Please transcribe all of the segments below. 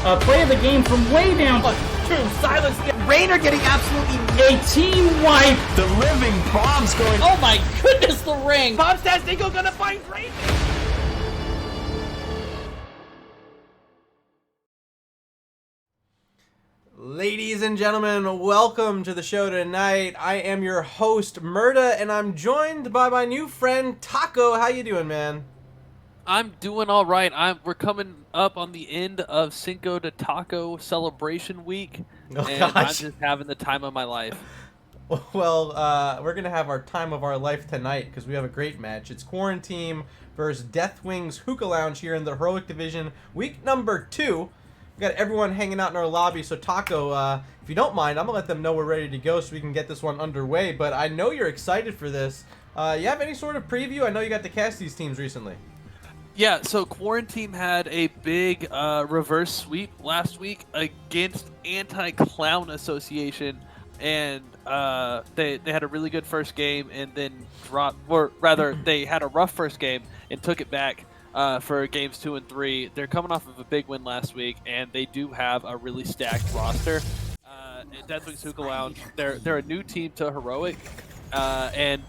Play of the game from way down. True, silence. Rainer getting absolutely A team wipe. The living bomb's going. Oh my goodness, the ring. Bombstastic gonna find Rainer. Ladies and gentlemen, welcome to the show tonight. I am your host, Murda, and I'm joined by my new friend, Taco. How you doing, man? I'm doing all right. We're coming up on the end of Cinco de Taco celebration week, and I'm just having the time of my life. Well, we're going to have our time of our life tonight because we have a great match. It's Quaranteam versus Deathwing's Hookah Lounge here in the Heroic Division, week number 2. We got everyone hanging out in our lobby, so Taco, if you don't mind, I'm going to let them know we're ready to go so we can get this one underway, but I know you're excited for this. You have any sort of preview? I know you got to cast these teams recently. Yeah, so Quaranteam had a big reverse sweep last week against Anti-Clown Association, and they had a really good first game and then dropped, or rather, they had a rough first game and took it back for games 2 and 3. They're coming off of a big win last week, and they do have a really stacked roster. Deathwing's Hookah Lounge, they're a new team to Heroic, and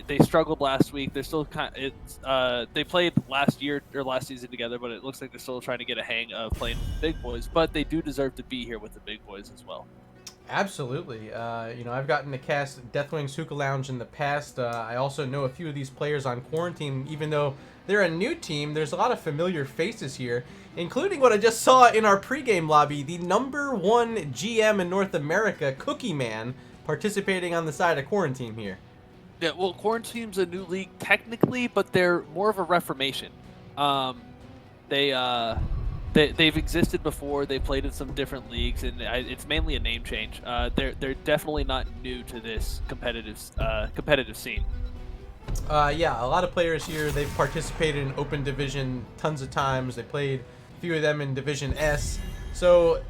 they struggled last week. They're still they played last season together, but it looks like they're still trying to get a hang of playing with the big boys. But they do deserve to be here with the big boys as well. Absolutely. I've gotten to cast Deathwing's Hookah Lounge in the past. I also know a few of these players on Quaranteam, even though they're a new team. There's a lot of familiar faces here, including what I just saw in our pregame lobby, the #1 GM in North America, Cookie Man, participating on the side of Quaranteam here. Yeah, well, Quaranteam's a new league technically, but they're more of a reformation. They've existed before. They played in some different leagues, and it's mainly a name change. They're definitely not new to this competitive scene. Yeah, a lot of players here. They've participated in Open Division tons of times. They played a few of them in Division S. So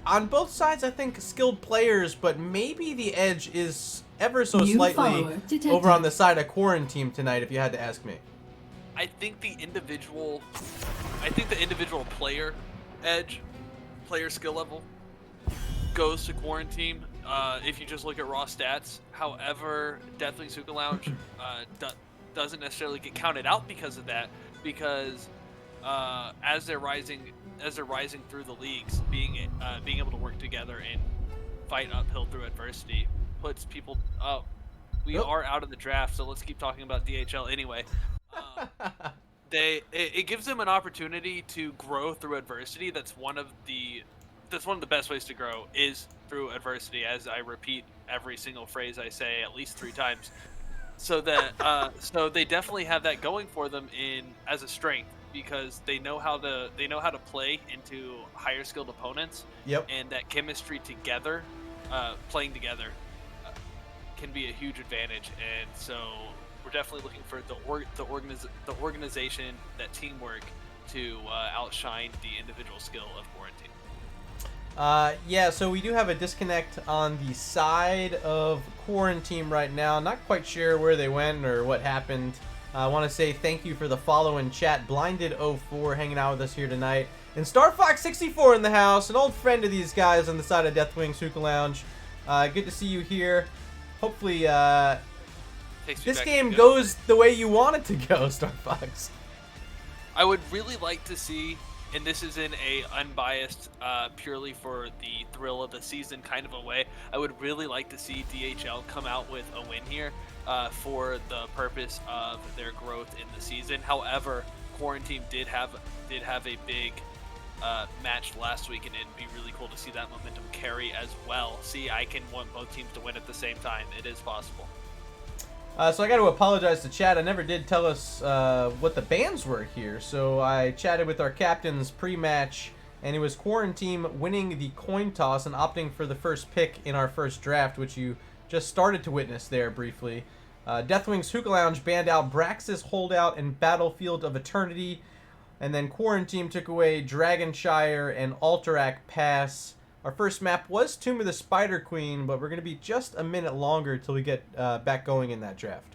on both sides, I think skilled players, but maybe the edge is ever so slightly over on the side of Quaranteam tonight, if you had to ask me. I think the individual player edge, player skill level, goes to Quaranteam. If you just look at raw stats, however, Deathwing's Hookah Lounge doesn't necessarily get counted out because of that. Because as they're rising through the leagues, being able to work together and fight uphill through adversity puts people. We are out of the draft, so let's keep talking about DHL anyway. It gives them an opportunity to grow through adversity. That's one of the best ways to grow is through adversity, as I repeat every single phrase I say at least 3 times. So that so they definitely have that going for them as a strength, because they know how to play into higher skilled opponents. Yep. And that chemistry together, playing together, can be a huge advantage. And so we're definitely looking for the organization, that teamwork, to outshine the individual skill of Quaranteam. Yeah, so we do have a disconnect on the side of Quaranteam right now. Not quite sure where they went or what happened. I want to say thank you for the follow in chat. Blinded04 hanging out with us here tonight. And StarFox64 in the house, an old friend of these guys on the side of Deathwing's Hookah Lounge. Good to see you here. Hopefully, this game goes the way you want it to go, StarFox. I would really like to see, and this is in a unbiased, purely for the thrill of the season kind of a way, I would really like to see DHL come out with a win here for the purpose of their growth in the season. However, Quaranteam did have a big match last week, and it'd be really cool to see that momentum carry as well. See, I can want both teams to win at the same time. It is possible. So I got to apologize to chat. I never did tell us what the bans were here. So I chatted with our captains pre-match, and it was Quaranteam winning the coin toss and opting for the first pick in our first draft, which you just started to witness there briefly. Deathwing's Hookah Lounge banned out Braxis Holdout and Battlefield of Eternity, and then Quaranteam took away Dragonshire and Alterac Pass. Our first map was Tomb of the Spider Queen, but we're going to be just a minute longer till we get back going in that draft.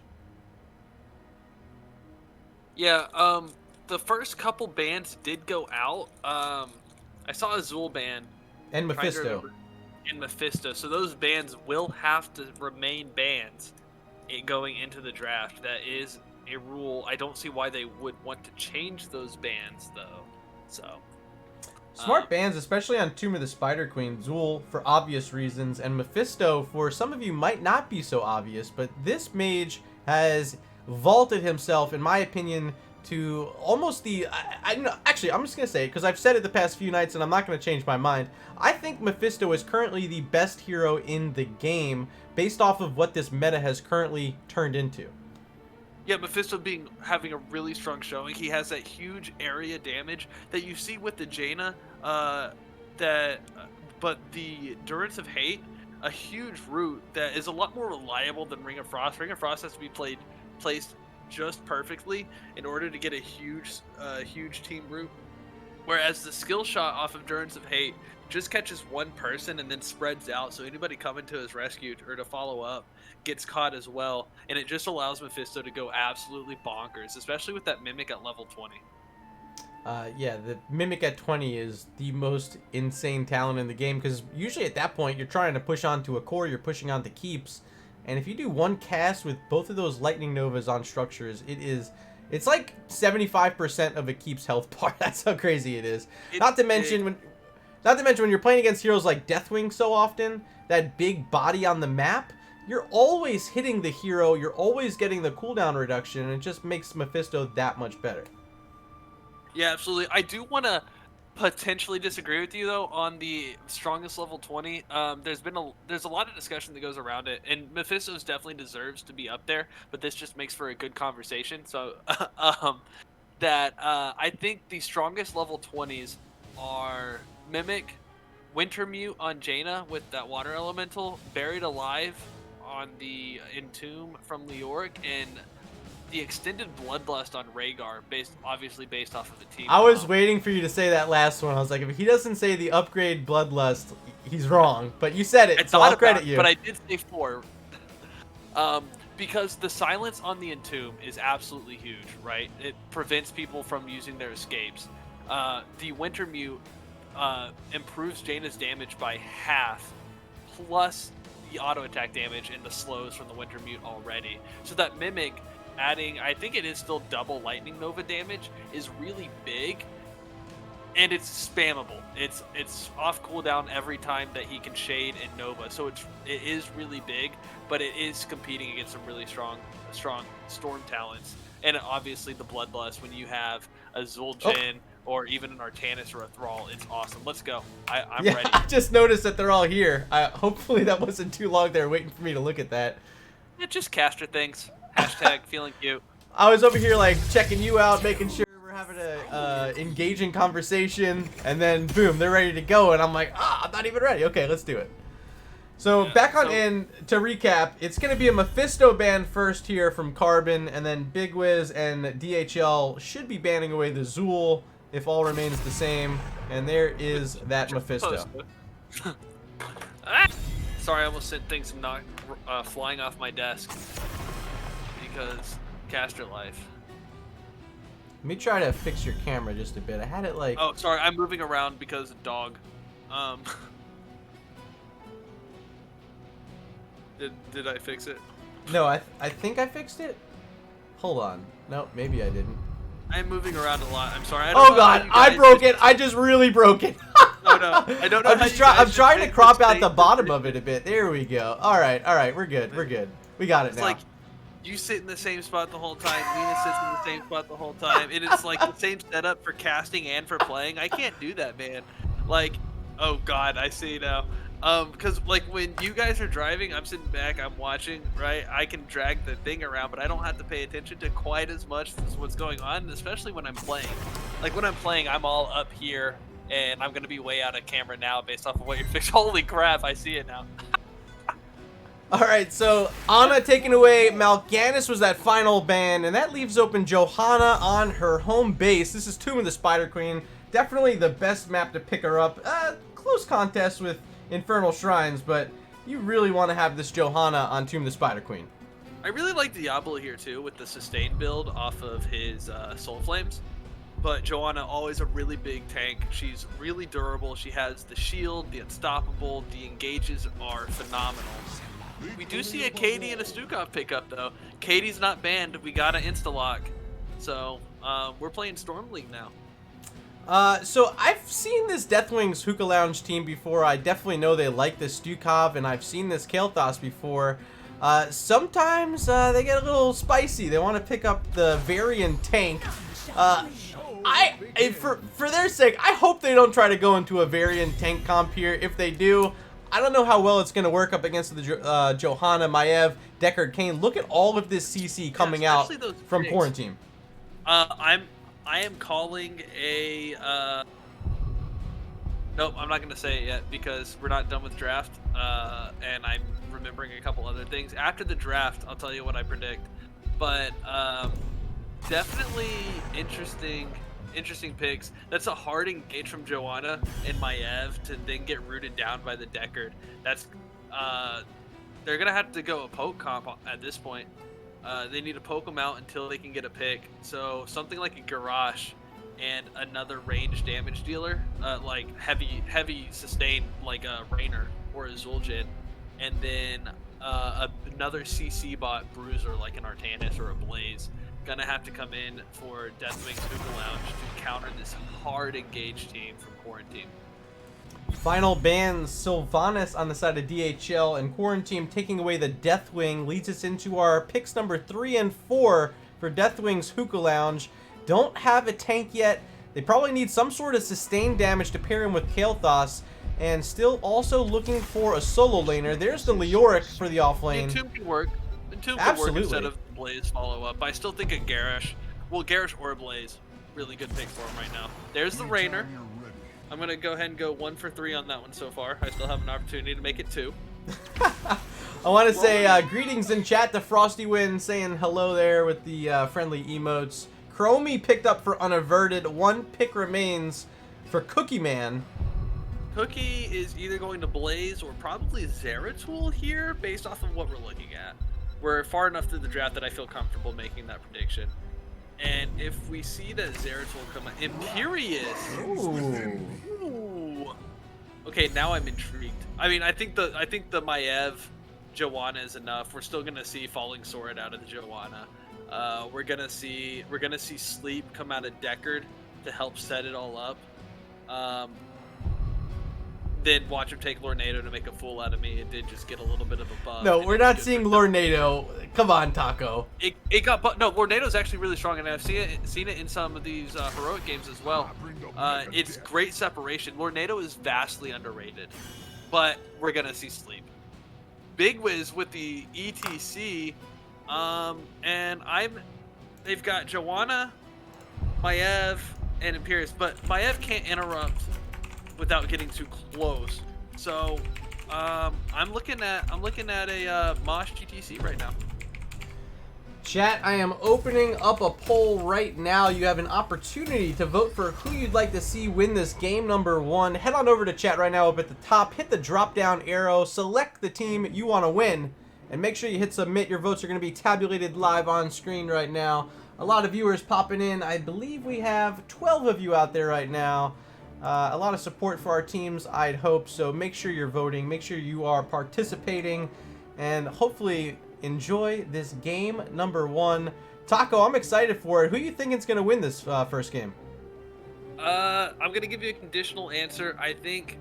Yeah, the first couple bans did go out. I I saw Azul ban. And Trying to Mephisto. remember. And Mephisto. So those bans will have to remain bans going into the draft. That is a rule. I don't see why they would want to change those bans though. So Smart bans, especially on Tomb of the Spider Queen. Zul for obvious reasons, and Mephisto for some of you might not be so obvious, but this mage has vaulted himself, in my opinion, to almost the... Actually, I'm just going to say it, because I've said it the past few nights, and I'm not going to change my mind. I think Mephisto is currently the best hero in the game, based off of what this meta has currently turned into. yeah, Mephisto having a really strong showing. He has that huge area damage that you see with the Jaina, but the Durance of Hate, a huge root that is a lot more reliable than Ring of Frost. Ring of Frost has to be placed just perfectly in order to get a huge team root, whereas the skill shot off of Durance of Hate just catches one person and then spreads out, so anybody coming to his rescue or to follow up gets caught as well, and it just allows Mephisto to go absolutely bonkers, especially with that Mimic at level 20. Yeah, the Mimic at 20 is the most insane talent in the game, because usually at that point you're trying to push onto a core, you're pushing onto keeps, and if you do one cast with both of those Lightning Novas on structures, it's like 75% of a keep's health bar. That's how crazy it is. Not to mention when you're playing against heroes like Deathwing so often, that big body on the map, you're always hitting the hero, you're always getting the cooldown reduction, and it just makes Mephisto that much better. Yeah, absolutely. I do want to potentially disagree with you though on the strongest level 20. There's a lot of discussion that goes around it, and Mephisto's definitely deserves to be up there, but this just makes for a good conversation. So I think the strongest level 20s are Mimic, Wintermute on Jaina with that water elemental, Buried Alive on the Entomb from Leoric, and the extended Bloodlust on Rhaegar, obviously based off of the team. I was waiting for you to say that last one. I was like, if he doesn't say the upgrade Bloodlust, he's wrong. But you said it, so I'll credit you. But I did say 4. Because the silence on the Entomb is absolutely huge, right? It prevents people from using their escapes. The Wintermute improves Jaina's damage by half, plus the auto attack damage and the slows from the Wintermute already. So that Mimic, adding, I think it is still double Lightning Nova damage, is really big, and it's spammable. It's off cooldown every time that he can shade and Nova, so it is really big, but it is competing against some really strong Storm talents, and obviously the Bloodlust when you have a Zul'jin or even an Artanis or a Thrall. It's awesome. Let's go. I'm ready. I just noticed that they're all here. Hopefully that wasn't too long there waiting for me to look at that. Yeah, just caster things. Hashtag feeling cute. I was over here like checking you out, making sure we're having a engaging conversation, and then boom, they're ready to go, and I'm like, I'm not even ready. Okay, let's do it. So Yeah, back on in to recap, it's gonna be a Mephisto ban first here from Carbon, and then Big Wiz and DHL should be banning away the Zul if all remains the same, and there is that Mephisto. Sorry, I almost sent things not flying off my desk because caster life. Let me try to fix your camera just a bit. I had it like... Oh, sorry, I'm moving around because of dog. Did I fix it? No, I think I fixed it. Hold on. No, maybe I didn't. I'm moving around a lot. I'm sorry. Oh god, I broke it. I just really broke it. No, I don't know. I'm trying to crop out the bottom of it a bit. There we go. All right, we're good. We got it now. It's like you sit in the same spot the whole time. Lena sits in the same spot the whole time, and it's like the same setup for casting and for playing. I can't do that, man. Like, oh god, I see now. Because like when you guys are driving, I'm sitting back, I'm watching, right? I can drag the thing around, but I don't have to pay attention to quite as much as what's going on, especially when I'm playing. Like when I'm playing, I'm all up here, and I'm gonna be way out of camera now based off of what you're fixing. Holy crap, I see it now. All right, so Ana taking away Mal'Ganis was that final ban, and that leaves open Johanna on her home base. This is Tomb of the Spider Queen. Definitely the best map to pick her up. Close contest with Infernal Shrines, but you really want to have this Johanna on Tomb of the Spider Queen. I really like Diablo here too with the sustain build off of his Soul Flames. but Joanna always a really big tank. She's really durable. She has the shield, the unstoppable, the engages are phenomenal. We do see a Katie and a Stukov pickup though. Katie's not banned. We got an insta-lock. So we're playing Storm League now. So I've seen this Deathwing's Hookah Lounge team before. I definitely know they like this Stukov, and I've seen this Kael'thas before. Sometimes they get a little spicy. They want to pick up the Varian tank. For their sake, I hope they don't try to go into a Varian tank comp here. If they do, I don't know how well it's going to work up against the Johanna, Maiev, Deckard, Cain. Look at all of this CC coming out from Quaranteam. I am calling a nope, I'm not gonna say it yet because we're not done with draft, and I'm remembering a couple other things. After the draft, I'll tell you what I predict. But definitely interesting picks. That's a hard engage from Joanna and Maiev to then get rooted down by the Deckard. That's they're gonna have to go a poke comp at this point. They need to poke them out until they can get a pick. So something like a Garrosh and another range damage dealer, like heavy sustain, like a Raynor or a Zul'jin, and then another CC bot bruiser like an Artanis or a Blaze. Gonna have to come in for Deathwing's Hookah Lounge to counter this hard engaged team from Quaranteam. Final bans, Sylvanas on the side of DHL, and Quaranteam taking away the Deathwing leads us into our picks number 3 and 4 for Deathwing's Hookah Lounge. Don't have a tank yet. They probably need some sort of sustained damage to pair him with Kael'thas, and still also looking for a solo laner. There's the Leoric for the offlane. Entomb can work. Entomb can work instead of Blaze follow-up. I still think a Garrosh. Well, Garrosh or Blaze. Really good pick for him right now. There's the Raynor. I'm going to go ahead and go 1 for 3 on that one so far. I still have an opportunity to make it 2. I want to say greetings in chat to Frosty Wind saying hello there with the friendly emotes. Chromie picked up for Unaverted. 1 pick remains for Cookie Man. Cookie is either going to Blaze or probably Zeratul here based off of what we're looking at. We're far enough through the draft that I feel comfortable making that prediction. And if we see that Zeratul come out, Imperious. Ooh. Okay, now I'm intrigued. I mean, I think the Maiev Joanna is enough. We're still gonna see Falling Sword out of the Joanna. We're gonna see Sleep come out of Deckard to help set it all up. Then watch him take Lornado to make a fool out of me. It did just get a little bit of a buff. No, we're not seeing Lornado. Come on, Taco. It got no. Lornado's actually really strong, and I've seen it in some of these heroic games as well. It's great separation. Lornado is vastly underrated, but we're gonna see Sleep. Big Wiz with the ETC, and they've got Joanna, Maiev, and Imperious, but Maiev can't interrupt without getting too close. So I'm looking at a Mosh GTC right now. Chat, I am opening up a poll right now. You have an opportunity to vote for who you'd like to see win this game number 1. Head on over to chat right now up at the top. Hit the drop down arrow. Select the team you want to win. And make sure you hit submit. Your votes are going to be tabulated live on screen right now. A lot of viewers popping in. I believe we have 12 of you out there right now. A lot of support for our teams, I'd hope. So make sure you're voting. Make sure you are participating. And hopefully enjoy this game number 1. Taco, I'm excited for it. Who do you think is going to win this first game? I'm going to give you a conditional answer. I think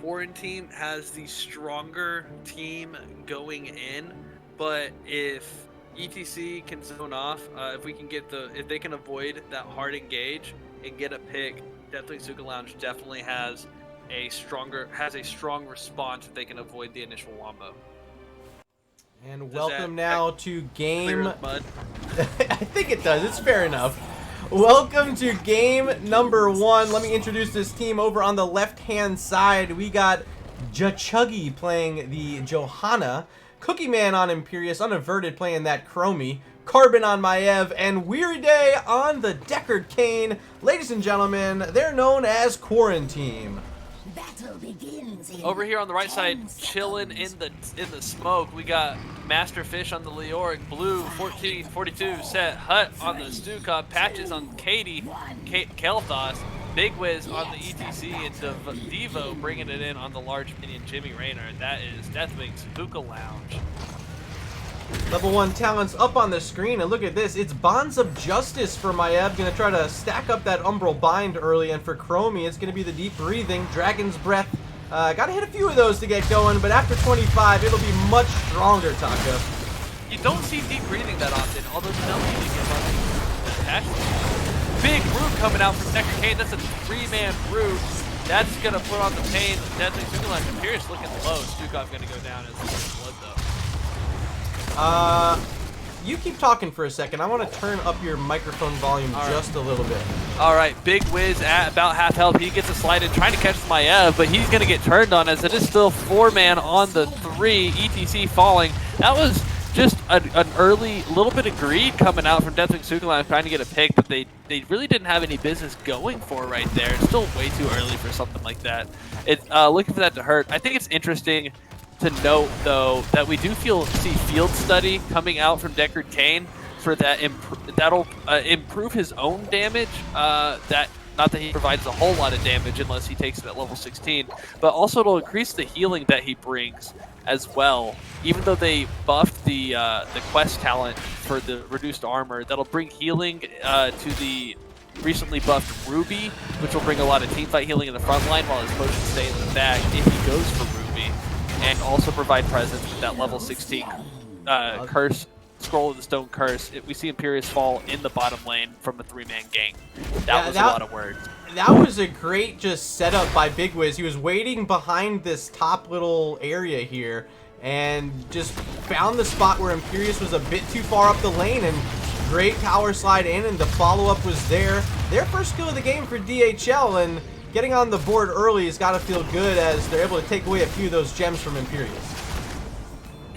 Quaranteam has the stronger team going in, but if ETC can zone off, if they can avoid that hard engage and get a pick, Deathwing Hookah Lounge definitely has a strong response if they can avoid the initial wombo. And welcome now to game. I think it does. It's fair enough. Welcome to game number 1. Let me introduce this team. Over on the left-hand side, we got Jachuggy playing the Johanna, Cookie Man on Imperious, Unaverted playing that Chromie, Carbon on Maiev, and Weary Day on the Deckard Cain. Ladies and gentlemen, they're known as Quaranteam. Over here on the right side, chilling in the smoke, we got Master Fish on the Leoric, Blue 1442 set, Hut on the Stukov, Patches on Katie, Kelthos, Big Wiz on the ETC, and Devo bringing it in on the large minion Jimmy Rayner. And that is Deathwing's Hookah Lounge. Level 1 talents up on the screen, and look at this. It's Bonds of Justice for Maiev. Going to try to stack up that Umbral Bind early, and for Chromie, it's going to be the Deep Breathing, Dragon's Breath. Got to hit a few of those to get going, but after 25, it'll be much stronger, Taka. You don't see Deep Breathing that often, although you don't need to give up the attach. Big Brute coming out from Decker Kane. That's a 3-man Brute. That's going to put on the pain. Deadly Superline. Imperious looking low. Stukov going to go down as the blood, though. You keep talking for a second. I want to turn up your microphone volume just a little bit. All right, Big Wiz at about half health. He gets a slide in, trying to catch Maiev, but he's going to get turned on as it is still 4-man on the 3. ETC falling. That was just an early little bit of greed coming out from Deathwing Sukulan trying to get a pick that they really didn't have any business going for right there. It's still way too early for something like that. It's looking for that to hurt. I think it's interesting to note, though, that we do see field study coming out from Deckard Cain for that. That'll improve his own damage. Not that he provides a whole lot of damage unless he takes it at level 16, but also it'll increase the healing that he brings as well. Even though they buffed the quest talent for the reduced armor, that'll bring healing to the recently buffed Ruby, which will bring a lot of teamfight healing in the front line while his potions stay in the bag if he goes for Ruby. And also provide presence with that level 16 curse, Scroll of the Stone curse. We see Imperious fall in the bottom lane from a 3-man gang. That was a lot of words. That was a great just setup by Big Wiz. He was waiting behind this top little area here and just found the spot where Imperious was a bit too far up the lane, and great power slide in, and the follow-up was there. Their first kill of the game for DHL, and getting on the board early has got to feel good as they're able to take away a few of those gems from Imperious.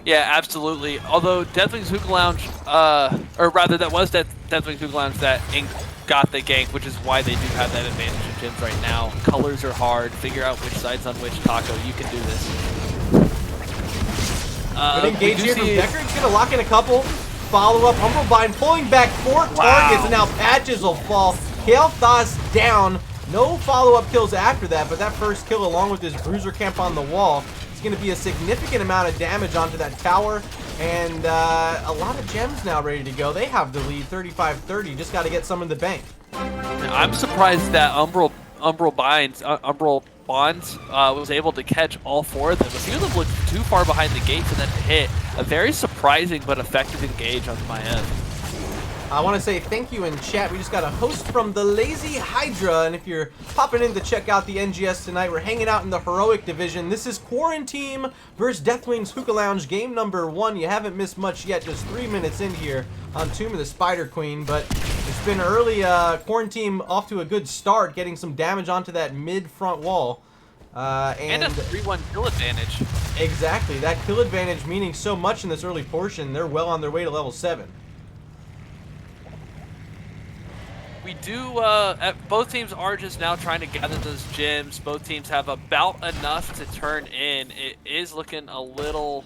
Yeah, absolutely. Although Deathwing's Hookah Lounge, or rather that was Deathwing's Hookah Lounge that got the gank, which is why they do have that advantage in gems right now. Colors are hard. Figure out which side's on which, Taco. You can do this. Good engage here from Decker. He's going to lock in a couple. Follow-up. Umbral Bind pulling back 4 targets, and now Patches will fall. Kael'thas down. No follow-up kills after that, but that first kill along with his bruiser camp on the wall is going to be a significant amount of damage onto that tower, and a lot of gems now ready to go. They have the lead, 35-30. Just got to get some in the bank. I'm surprised that Umbral Bonds was able to catch all 4 of them. A few of them looked too far behind the gate for them to hit. A very surprising but effective engage on my end. I want to say thank you in chat. We just got a host from the Lazy Hydra, and if you're popping in to check out the NGS tonight, we're hanging out in the Heroic Division. This is Quaranteam versus Deathwing's Hookah Lounge, game number 1. You haven't missed much yet, just 3 minutes in here on Tomb of the Spider Queen, but it's been early. Quaranteam off to a good start, getting some damage onto that mid-front wall. And a 3-1 kill advantage. Exactly, that kill advantage meaning so much in this early portion. They're well on their way to level 7. We do, both teams are just now trying to gather those gems. Both teams have about enough to turn in. It is looking a little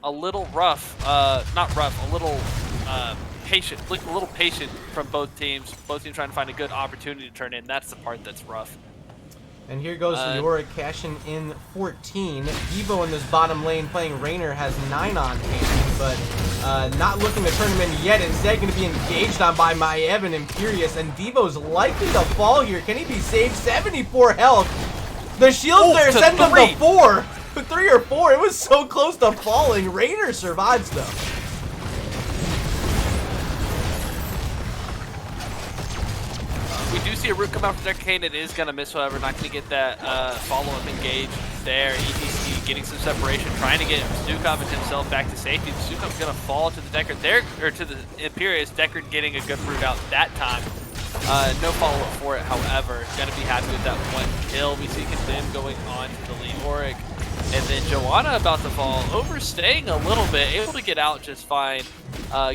rough, not rough, a little patient, looking a little patient from both teams. Both teams trying to find a good opportunity to turn in. That's the part that's rough. And here goes Leoric cashing in 14. Devo in this bottom lane playing Rayner has 9 on hand, but not looking to turn him in yet. Instead, going to be engaged on by Maiev and Imperious, and Devo's likely to fall here. Can he be saved? 74 health. The shields there send him to 4. 3 or 4. It was so close to falling. Rayner survives, though. We do see a root come out from Decker Kane. It is going to miss, however, not going to get that follow-up engage there. ETC getting some separation, trying to get Stukov and himself back to safety. Stukov's going to fall to the Deckard there, or to the Imperious. Deckard getting a good root out that time. No follow-up for it, however. Going to be happy with that 1 kill. We see Condemn going on to the Leoric. And then Joanna about to fall, overstaying a little bit, able to get out just fine.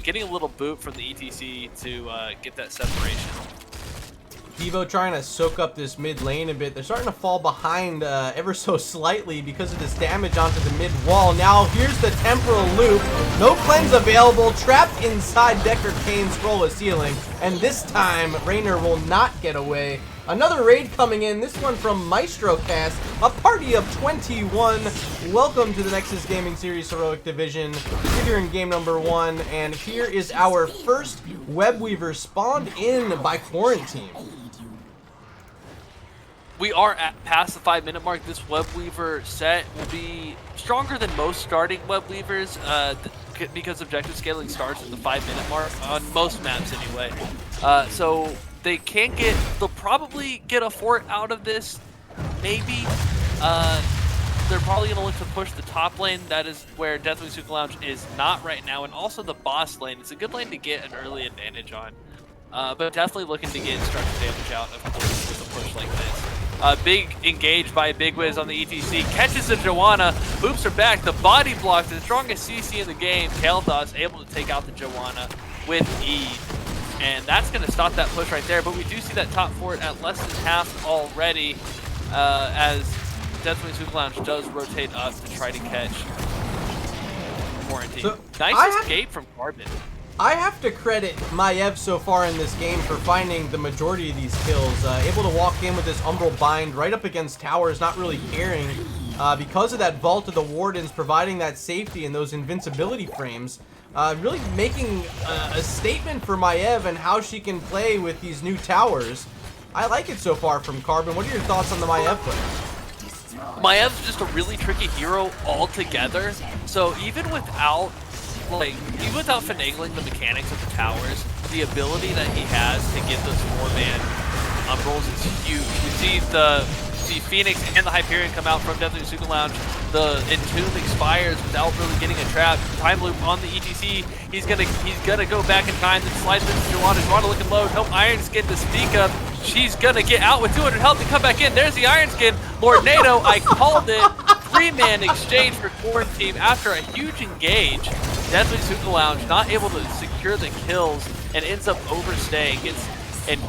Getting a little boot from the ETC to get that separation. Devo trying to soak up this mid lane a bit. They're starting to fall behind ever so slightly because of this damage onto the mid wall. Now here's the temporal loop. No cleanse available. Trapped inside Decker Kane's scroll of ceiling. And this time, Raynor will not get away. Another raid coming in, this one from Maestro Cast, a party of 21. Welcome to the Nexus Gaming Series Heroic Division. Here in game number 1, and here is our first Webweaver spawned in by Quaranteam. We are at past the 5-minute mark. This Webweaver set will be stronger than most starting Webweavers because objective scaling starts at the 5-minute mark on most maps anyway. So they can get, they'll probably get a fort out of this, maybe. They're probably going to look to push the top lane. That is where Deathwing Hookah Lounge is not right now, and also the boss lane. It's a good lane to get an early advantage on. But definitely looking to get structure damage out, of course, with a push like this. Big engage by Big Wiz on the ETC. Catches the Joanna. Boops her back. The body block, the strongest CC in the game. Kael'thas able to take out the Joanna with ease. And that's going to stop that push right there. But we do see that top fort at less than half already as Deathwing Hookah Lounge does rotate up to try to catch Quaranteam. So nice escape from Carbon. I have to credit Maiev so far in this game for finding the majority of these kills. Able to walk in with this Umbral Bind right up against towers, not really caring. Because of that Vault of the Wardens providing that safety and those invincibility frames. Really making a statement for Maiev and how she can play with these new towers. I like it so far from Carbon. What are your thoughts on the Maiev play? Maev's just a really tricky hero altogether. So even without finagling the mechanics of the towers, the ability that he has to get those 4-man umbrals is huge. We see the Phoenix and the Hyperion come out from Deathwing Hookah Lounge. The Entomb expires without really getting a trap. Time loop on the ETC. He's gonna go back in time and slice into Joanna. Joanna looking low. No Iron Skin to speak of. She's gonna get out with 200 health and come back in. There's the Iron Skin. Lord NATO, I called it. 3-man exchange for Quaranteam after a huge engage. Deathwing Hookah Lounge not able to secure the kills and ends up overstaying.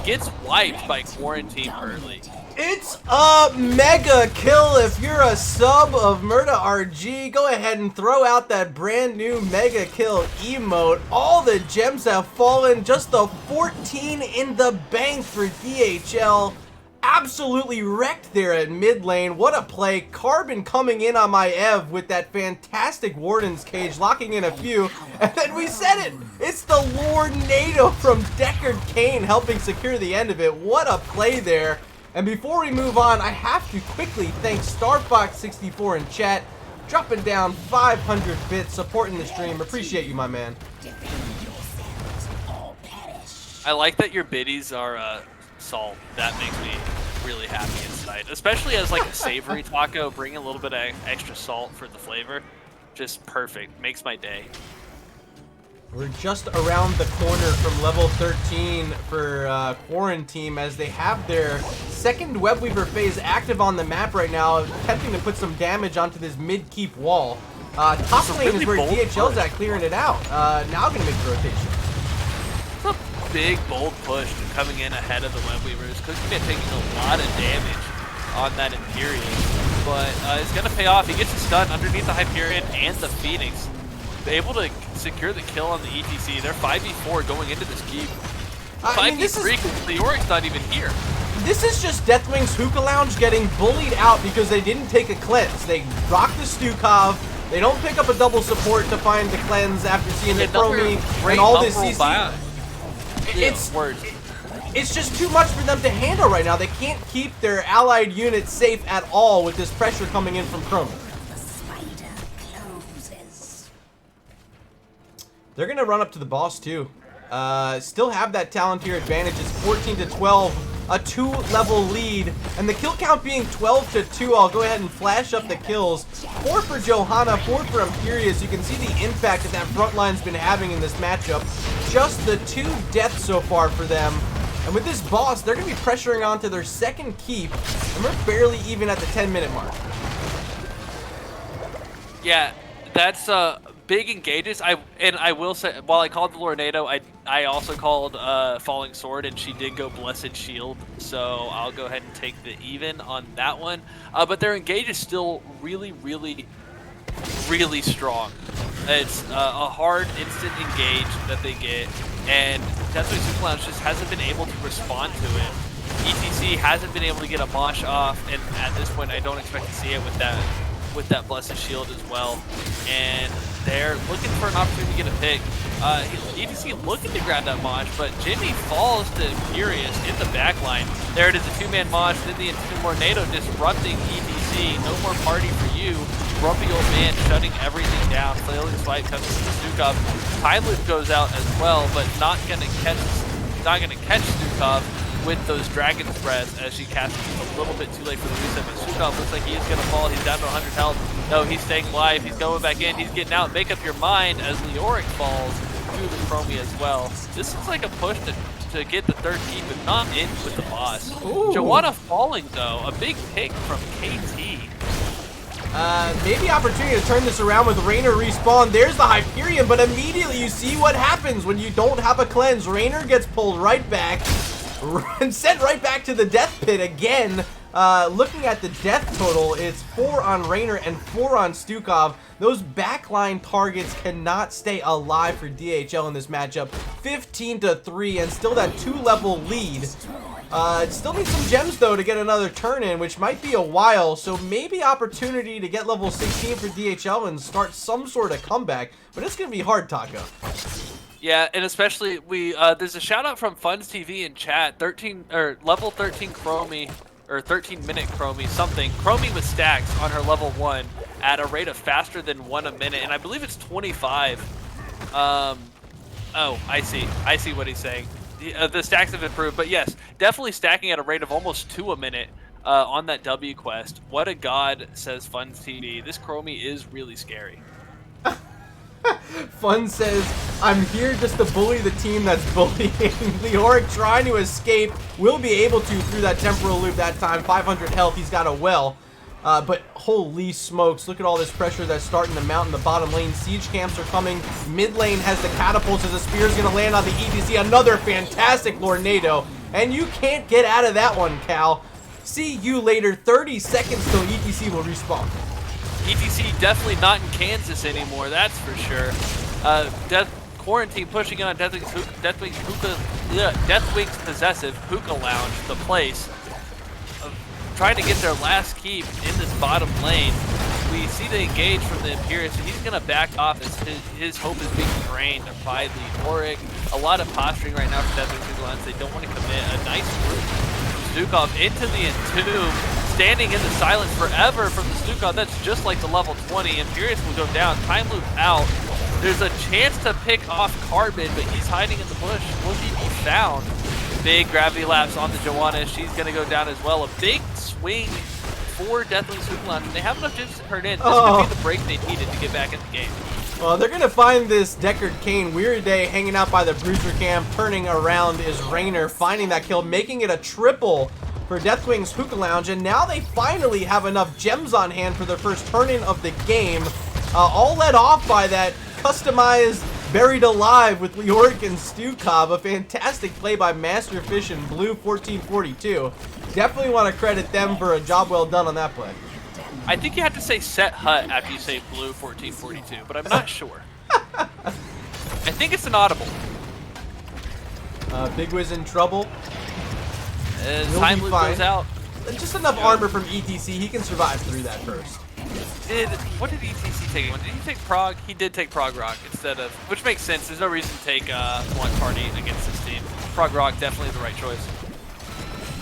Gets wiped by Quaranteam early. It's a mega kill. If you're a sub of Murda RG, go ahead and throw out that brand new mega kill emote. All the gems have fallen. Just the 14 in the bank for DHL. Absolutely wrecked there at mid lane. What a play. Carbon coming in on Maiev with that fantastic Warden's Cage, locking in a few. And then we said it. It's the Lord NATO from Deckard Kane helping secure the end of it. What a play there. And before we move on, I have to quickly thank StarFox64 in chat, dropping down 500 bits, supporting the stream. Appreciate you, my man. I like that your biddies are salt. That makes me really happy inside, especially as like a savory taco. Bring a little bit of extra salt for the flavor. Just perfect. Makes my day. We're just around the corner from level 13 for Quaranteam as they have their second Webweaver phase active on the map right now, attempting to put some damage onto this mid-keep wall. Top lane really is where DHL's at, clearing it out. Now going to make the rotation. It's a big, bold push coming in ahead of the Webweavers. Cookie taking a lot of damage on that Imperium, but it's going to pay off. He gets a stun underneath the Hyperion and the Phoenix. They're able to secure the kill on the ETC. They're 5v4 going into this keep. 5v3 because the Yorik's not even here. This is just Deathwing's Hookah Lounge getting bullied out because they didn't take a cleanse. They rock the Stukov. They don't pick up a double support to find the cleanse after seeing the Chromie and all this CC. It's just too much for them to handle right now. They can't keep their allied units safe at all with this pressure coming in from Chromie. They're going to run up to the boss too. Still have that Talontier advantage. It's 14-12, a 2-level lead. And the kill count being 12-2, I'll go ahead and flash up the kills. 4 for Johanna, 4 for Imperius. You can see the impact that front line's been having in this matchup. Just the 2 deaths so far for them. And with this boss, they're going to be pressuring onto their second keep. And we're barely even at the 10-minute mark. Yeah, that's big engages. I will say, while I called the Lornado, I also called Falling Sword, and she did go Blessed Shield, so I'll go ahead and take the even on that one. But their engage is still really, really, really strong. It's a hard instant engage that they get, and Deathwing Super Lounge just hasn't been able to respond to it. ETC hasn't been able to get a mosh off, and at this point I don't expect to see it with that Blessed Shield as well. And they're looking for an opportunity to get a pick. ETC looking to grab that mosh, but Jimmy falls to Furious in the back line. There it is, a two-man mosh, then the Tornado disrupting ETC. No more party for you. Grumpy old man shutting everything down. Flailing Swipe comes to Stukov. Time Loop goes out as well, but not gonna catch Stukov with those Dragon's Breath as she casts a little bit too late for the reset. But Stukov looks like he is gonna fall. He's down to 100 health. No, he's staying alive. He's going back in. He's getting out. Make up your mind as Leoric falls to the Chromie as well. This looks like a push to get the third team, but not in with the boss. Ooh. Joanna falling though, a big pick from KT. Maybe opportunity to turn this around with Raynor respawn. There's the Hyperion, but immediately you see what happens when you don't have a cleanse. Raynor gets pulled right back and sent right back to the death pit again. Looking at the death total, it's 4 on Raynor and 4 on Stukov. Those backline targets cannot stay alive for DHL in this matchup. 15-3 and still that 2-level lead. It still needs some gems though to get another turn in, which might be a while, so maybe opportunity to get level 16 for DHL and start some sort of comeback, but it's gonna be hard, Taco. Yeah, and especially there's a shout out from Funds TV in chat. Level 13 Chromie, or 13-minute Chromie, something. Chromie with stacks on her level 1 at a rate of faster than 1 a minute, and I believe it's 25. Oh, I see what he's saying. The stacks have improved, but yes, definitely stacking at a rate of almost 2 a minute on that W quest. What a god, says Funds TV. This Chromie is really scary. Fun says, I'm here just to bully the team that's bullying. Leoric trying to escape, will be able to through that temporal loop that time. 500 health, he's got a well. But holy smokes, look at all this pressure that's starting to mount in the bottom lane. Siege camps are coming. Mid lane has the catapults as the spear is going to land on the ETC. Another fantastic Lornado. And you can't get out of that one, Cal. See you later. 30 seconds till ETC will respawn. ETC definitely not in Kansas anymore, that's for sure. Quaranteam pushing in on Deathwing's Possessive Hookah Lounge, the place. Trying to get their last keep in this bottom lane. We see the engage from the Imperius, and he's going to back off as his hope is being drained by Leoric. A lot of posturing right now for Deathwing's Hookah Lounge. They don't want to commit. A nice move from Stukov into the Entomb. Standing in the silence forever from the Stukov. That's just like the level 20. Imperius will go down. Time loop out. There's a chance to pick off Carbon, but he's hiding in the bush. Will he be found? Big gravity lapse on the Joanna. She's going to go down as well. A big swing for Deathwing's Hookah Lounge. And they have enough gems to turn in. This could be the break they needed to get back in the game. Well, they're going to find this Deckard Cain. Weird Day hanging out by the Bruiser camp. Turning around is Raynor, finding that kill, making it a triple for Deathwing's Hookah Lounge, and now they finally have enough gems on hand for their first turn-in of the game. All led off by that customized Buried Alive with Leoric and Stukov. A fantastic play by Masterfish and Blue 1442. Definitely want to credit them for a job well done on that play. I think you have to say Set Hut after you say Blue 1442, but I'm not sure. I think it's an audible. Big Wiz in trouble. As time loop goes out. Just enough armor from ETC. He can survive through that first. What did ETC take? Did he take Prog? He did take Prog Rock instead of, which makes sense. There's no reason to take one party against this team. Prog Rock definitely the right choice.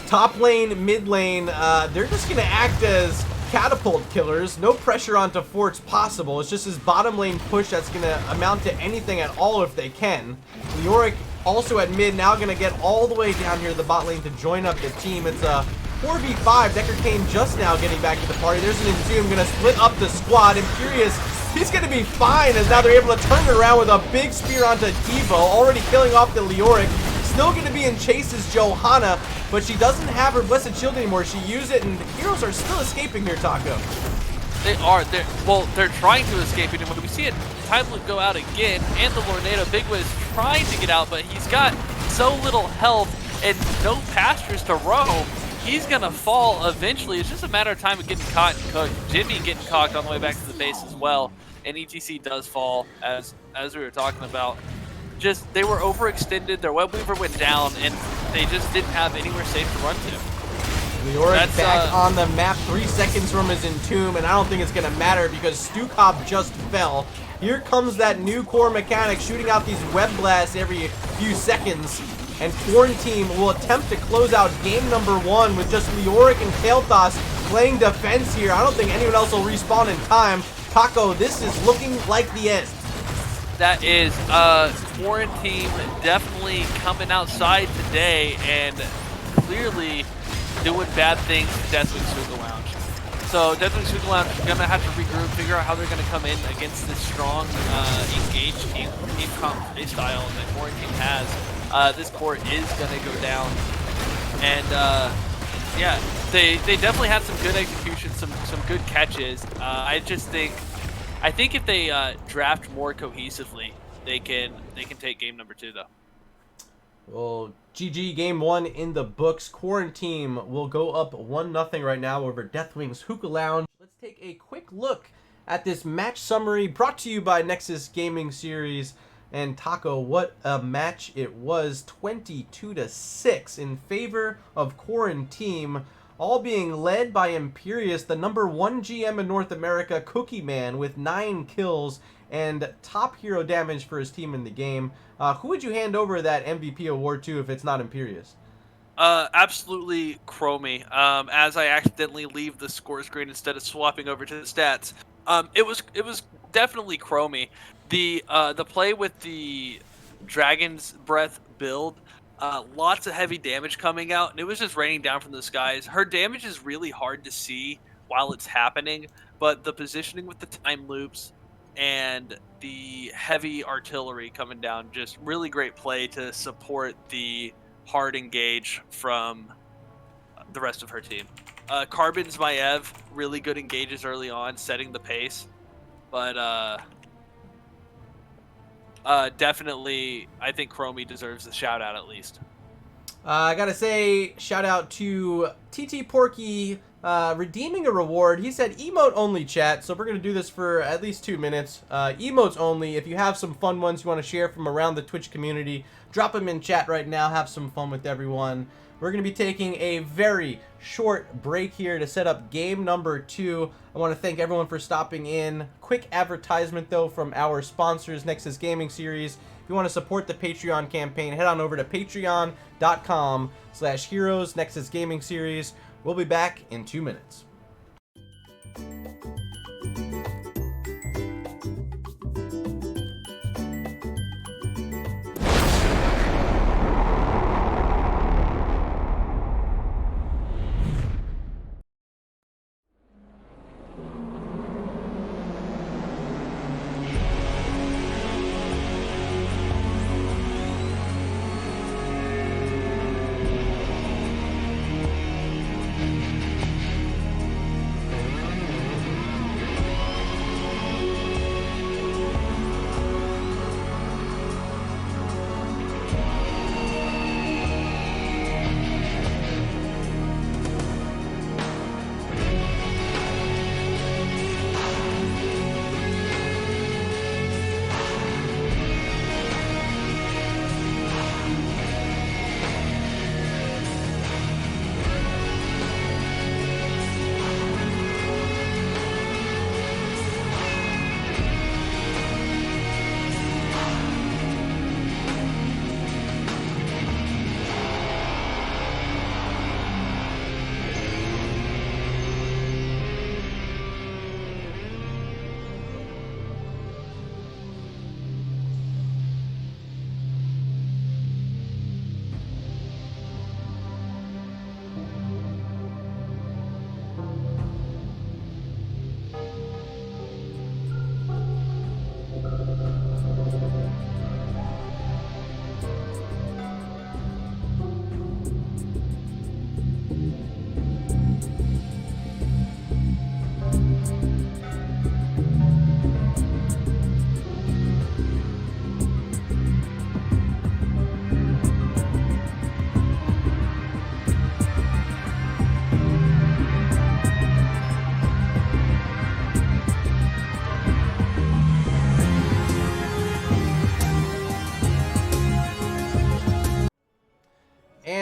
Top lane, mid lane, they're just gonna act as catapult killers. No pressure onto forts possible. It's just his bottom lane push that's gonna amount to anything at all if they can. Leoric also at mid, now gonna get all the way down here to the bot lane to join up the team. It's a 4v5. Deckard Cain just now getting back to the party. There's an Entomb gonna split up the squad. Imperius, he's gonna be fine as now they're able to turn it around with a big spear onto Devo, already killing off the Leoric. Still gonna be in chase as Johanna, but she doesn't have her Blessed Shield anymore. She used it, and the heroes are still escaping here, Taco. They're trying to escape it, and we see it time loop go out again, and the Lornado. Big Wiz trying to get out, but he's got so little health and no pastures to roam. He's gonna fall eventually. It's just a matter of time of getting caught and cooked. Jimmy getting cocked on the way back to the base as well, and ETC does fall as we were talking about. Just they were overextended. Their web weaver went down, and they just didn't have anywhere safe to run to. Leoric back on the map, 3 seconds from his entomb, and I don't think it's gonna matter because Stukov just fell. Here comes that new core mechanic shooting out these web blasts every few seconds. And Quaranteam will attempt to close out game number 1 with just Leoric and Kael'thas playing defense here. I don't think anyone else will respawn in time. Taco, this is looking like the end. That is Quaranteam definitely coming outside today and clearly doing bad things to Deathwing Hookah Lounge. So Deathwing Hookah Lounge is gonna have to regroup, figure out how they're gonna come in against this strong, engaged team comp play style that Quaranteam has. This core is gonna go down, and yeah, they definitely had some good execution, some good catches. I think if they draft more cohesively, they can take game number 2 though. Well, GG, game 1 in the books. Quaranteam will go up 1-0 right now over Deathwing's Hookah Lounge. Let's take a quick look at this match summary brought to you by Nexus Gaming Series. And Taco, what a match it was. 22-6 in favor of Quaranteam, all being led by Imperius, the #1 GM in North America, Cookie Man, with 9 kills and top hero damage for his team in the game. Who would you hand over that MVP award to if it's not Imperius? Absolutely Chromie. As I accidentally leave the score screen instead of swapping over to the stats. It was definitely Chromie. The play with the Dragon's Breath build, lots of heavy damage coming out, and it was just raining down from the skies. Her damage is really hard to see while it's happening, but the positioning with the time loops and the heavy artillery coming down, just really great play to support the hard engage from the rest of her team. Carbon's Maiev, really good engages early on, setting the pace, but definitely, I think Chromie deserves a shout out at least. I gotta say, shout out to TT Porky redeeming a reward. He said emote only chat, so we're gonna do this for at least 2 minutes. Emotes only. If you have some fun ones you want to share from around the Twitch community, drop them in chat right now. Have some fun with everyone. We're going to be taking a very short break here to set up game number 2. I want to thank everyone for stopping in. Quick advertisement, though, from our sponsors, Nexus Gaming Series. If you want to support the Patreon campaign, head on over to patreon.com/heroes Nexus Gaming Series. We'll be back in 2 minutes.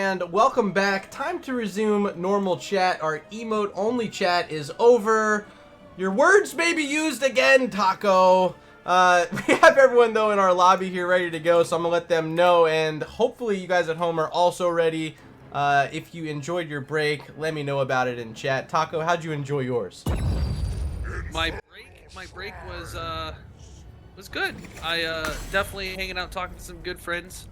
and welcome back. Time to resume normal chat. Our emote-only chat is over. Your words may be used again, Taco. We have everyone, though, in our lobby here ready to go, so I'm going to let them know, and hopefully you guys at home are also ready. If you enjoyed your break, let me know about it in chat. Taco, how'd you enjoy yours? My break was good. I definitely hanging out, talking to some good friends.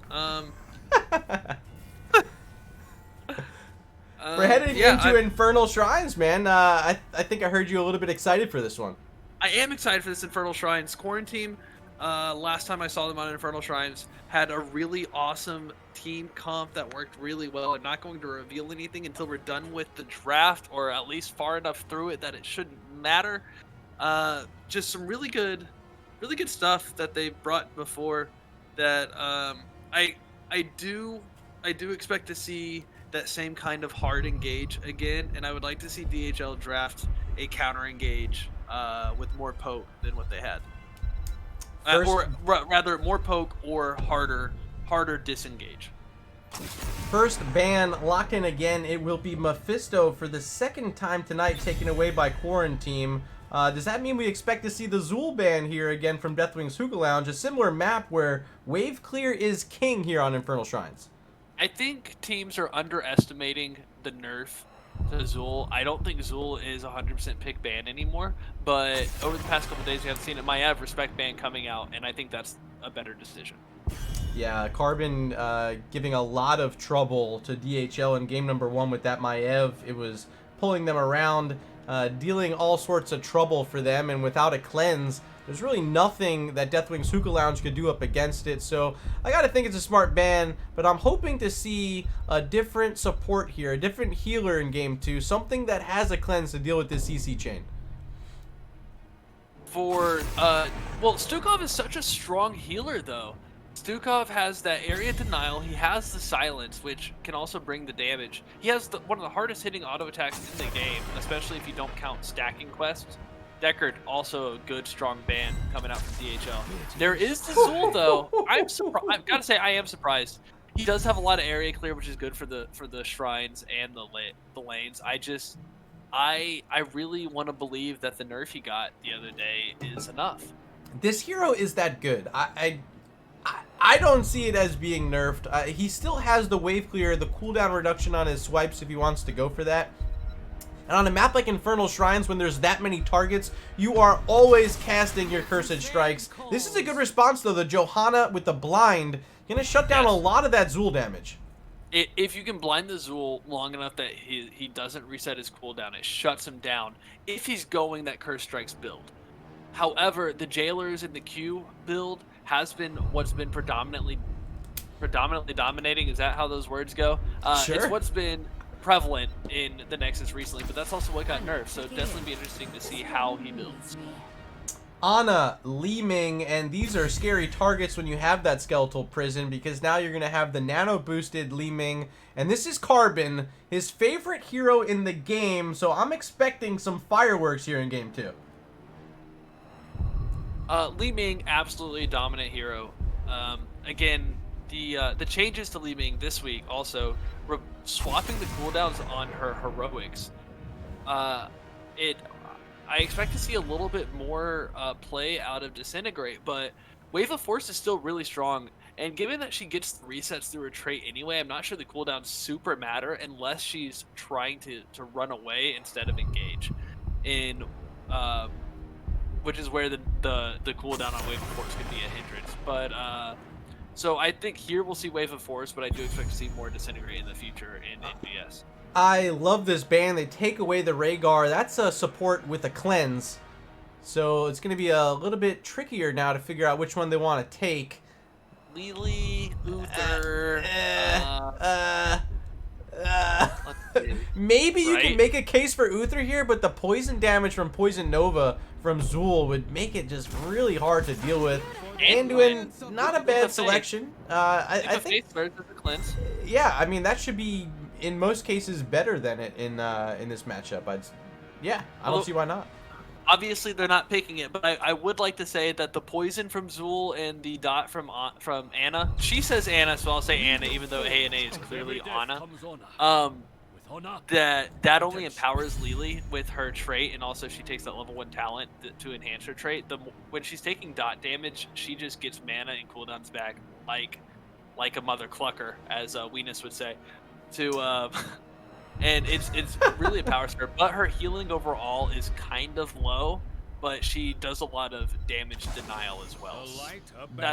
We're heading into Infernal Shrines, man. I think I heard you a little bit excited for this one. I am excited for this Infernal Shrines. Quaranteam, last time I saw them on Infernal Shrines, had a really awesome team comp that worked really well. I'm not going to reveal anything until we're done with the draft, or at least far enough through it that it shouldn't matter. Just some really good stuff that they brought before that I do expect to see that same kind of hard engage again, and I would like to see DHL draft a counter engage with more poke than what they had. Or rather, more poke or harder disengage. First ban locked in again. It will be Mephisto for the second time tonight, taken away by Quaranteam. Does that mean we expect to see the Zool ban here again from Deathwing's Hookah Lounge? A similar map where wave clear is king here on Infernal Shrines. I think teams are underestimating the nerf to Zool. I don't think Zool is 100% pick ban anymore, but over the past couple days we haven't seen it. Maev respect ban coming out, and I think that's a better decision. Yeah, Carbon giving a lot of trouble to DHL in game number 1 with that Maev. It was pulling them around, dealing all sorts of trouble for them, and without a cleanse, there's really nothing that Deathwing's Hookah Lounge could do up against it. So I gotta think it's a smart ban, but I'm hoping to see a different support here, a different healer in game 2, something that has a cleanse to deal with this CC chain. Well, Stukov is such a strong healer, though. Stukov has that area denial. He has the silence, which can also bring the damage. He has one of the hardest hitting auto attacks in the game, especially if you don't count stacking quests. Deckard, also a good strong ban coming out from DHL. There is the Zool, though. I've got to say, I am surprised. He does have a lot of area clear, which is good for the shrines and the lanes. I really want to believe that the nerf he got the other day is enough. This hero is that good. I don't see it as being nerfed. He still has the wave clear, the cooldown reduction on his swipes if he wants to go for that. And on a map like Infernal Shrines, when there's that many targets, you are always casting your Cursed Strikes. This is a good response, though. The Johanna with the blind gonna shut down a lot of that Zool damage. If you can blind the Zool long enough that he doesn't reset his cooldown, it shuts him down if he's going that Cursed Strikes build. However, the Jailers in the Q build has been what's been predominantly dominating. Is that how those words go? Sure. It's what's been prevalent in the Nexus recently, but that's also what got nerfed, so it'd definitely be interesting to see how he builds. Ana, Li Ming, and these are scary targets when you have that Skeletal Prison, because now you're going to have the nano-boosted Li Ming, and this is Carbon, his favorite hero in the game, so I'm expecting some fireworks here in Game 2. Li Ming, absolutely dominant hero. Again, the changes to Li Ming this week also swapping the cooldowns on her heroics. I expect to see a little bit more play out of Disintegrate, but Wave of Force is still really strong. And given that she gets resets through her trait anyway, I'm not sure the cooldowns super matter unless she's trying to run away instead of engage. Which is where the cooldown on Wave of Force could be a hindrance. But so I think here we'll see Wave of Force, but I do expect to see more Disintegrate in the future in NGS. I love this ban. They take away the Rhaegar. That's a support with a cleanse. So it's going to be a little bit trickier now to figure out which one they want to take. Lily, Uther, maybe you can make a case for Uther here, but the poison damage from Poison Nova from Zool would make it just really hard to deal with. Anduin, not a bad selection. I think. Yeah, I mean that should be in most cases better than it in this matchup. I don't see why not. Obviously, they're not picking it, but I would like to say that the poison from Zool and the dot from Anna. She says Anna, so I'll say Anna, even though A and A is clearly Anna. That only empowers Lily with her trait, and also she takes that level 1 talent to enhance her trait. When she's taking dot damage, she just gets mana and cooldowns back like a mother clucker, as Weenus would say. And it's really a power spare, but her healing overall is kind of low, but she does a lot of damage denial as well.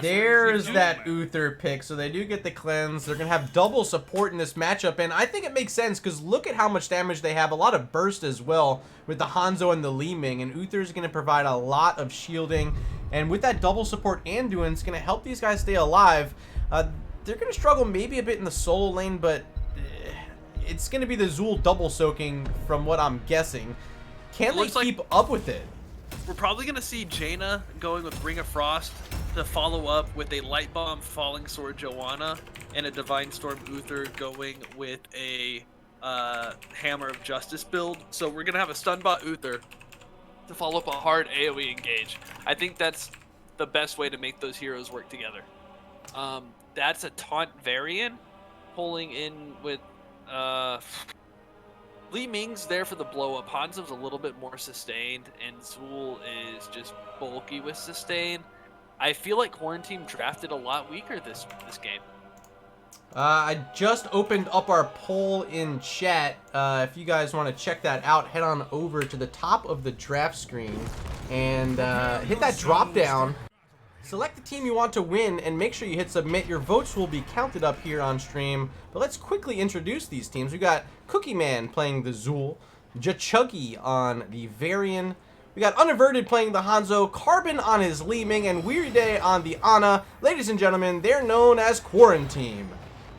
There's that Uther pick, so they do get the cleanse. They're going to have double support in this matchup, and I think it makes sense because look at how much damage they have. A lot of burst as well with the Hanzo and the Li Ming, and Uther's going to provide a lot of shielding, and with that double support Anduin, it's going to help these guys stay alive. They're going to struggle maybe a bit in the solo lane, but it's going to be the Zool double soaking from what I'm guessing. Can they keep up with it? We're probably going to see Jaina going with Ring of Frost to follow up with a Light Bomb Falling Sword Joanna and a Divine Storm Uther going with a Hammer of Justice build. So we're going to have a Stunbot Uther to follow up a hard AoE engage. I think that's the best way to make those heroes work together. That's a Taunt Varian pulling in with Li Ming's there for the blow up. Hanzo's a little bit more sustained, and Zool is just bulky with sustain. I feel like Quaranteam drafted a lot weaker this game. I just opened up our poll in chat. If you guys want to check that out, head on over to the top of the draft screen and hit that drop down. Select the team you want to win and make sure you hit submit. Your votes will be counted up here on stream. But let's quickly introduce these teams. We got Cookie Man playing the Zool, Jachuggy on the Varian. We got Unaverted playing the Hanzo, Carbon on his Li Ming, and Weary Day on the Ana. Ladies and gentlemen, they're known as Quaranteam.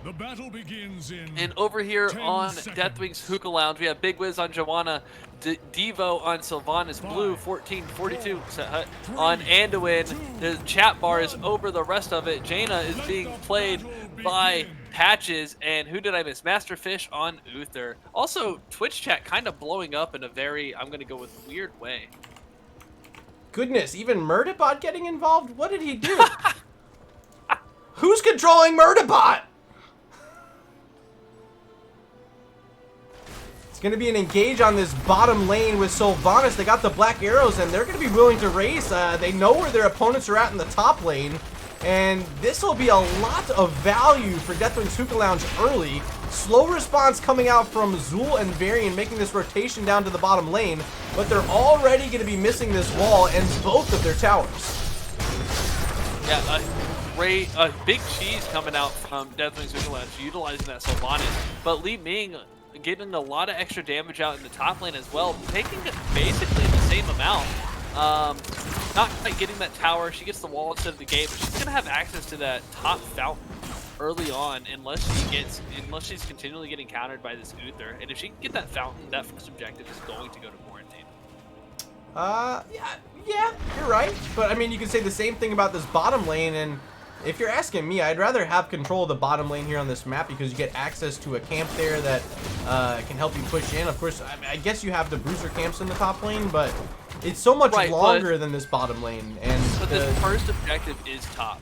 The battle begins in and over here on seconds. Deathwing's Hookah Lounge, we have Big Wiz on Joanna, Devo on Sylvanas Blue, 1442 on Anduin. The chat bar is over the rest of it. Jaina is being played by Patches, and who did I miss? Masterfish on Uther. Also, Twitch chat kind of blowing up in a very, I'm going to go with weird way. Goodness, even Murderbot getting involved? What did he do? Who's controlling Murderbot? Going to be an engage on this bottom lane with Sylvanas. They got the black arrows, and they're going to be willing to race. They know where their opponents are at in the top lane, and this will be a lot of value for Deathwing's Hookah Lounge early. Slow response coming out from Zool and Varian, making this rotation down to the bottom lane, but they're already going to be missing this wall and both of their towers. Yeah, big cheese coming out from Deathwing's Hookah Lounge, utilizing that Sylvanas, but Li Ming getting a lot of extra damage out in the top lane as well, taking basically the same amount. Not quite getting that tower. She gets the wall instead of the gate, but she's gonna have access to that top fountain early on unless she's continually getting countered by this Uther. And if she can get that fountain, that first objective is going to go to Quarantine. Yeah, you're right. But I mean, you can say the same thing about this bottom lane, and if you're asking me, I'd rather have control of the bottom lane here on this map because you get access to a camp there that can help you push in. Of course, I guess you have the bruiser camps in the top lane, but it's so much longer than this bottom lane. But the first objective is top.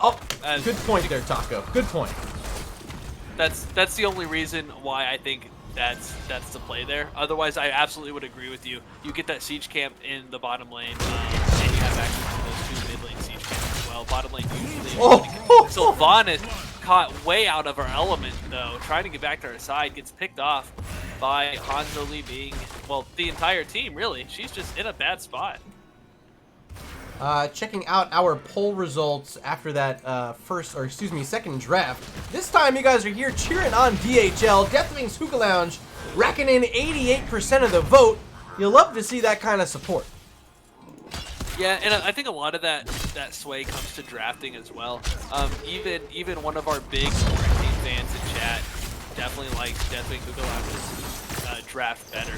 Oh, good point there, Taco. Good point. That's the only reason why I think that's the play there. Otherwise, I absolutely would agree with you. You get that siege camp in the bottom lane, and you have access to those two mid lane siege camps as well. Bottom lane usually. Sylvanas caught way out of her element though, trying to get back to her side, gets picked off by Hanzo Li Ming. Well, the entire team really. She's just in a bad spot. Checking out our poll results after that second draft. This time you guys are here cheering on DHL. Deathwing's Hookah Lounge racking in 88% of the vote. You'll love to see that kind of support. Yeah, and I think a lot of that sway comes to drafting as well. Even one of our big Quarantine fans in chat definitely likes Deathwing Hookah Lounge's draft better.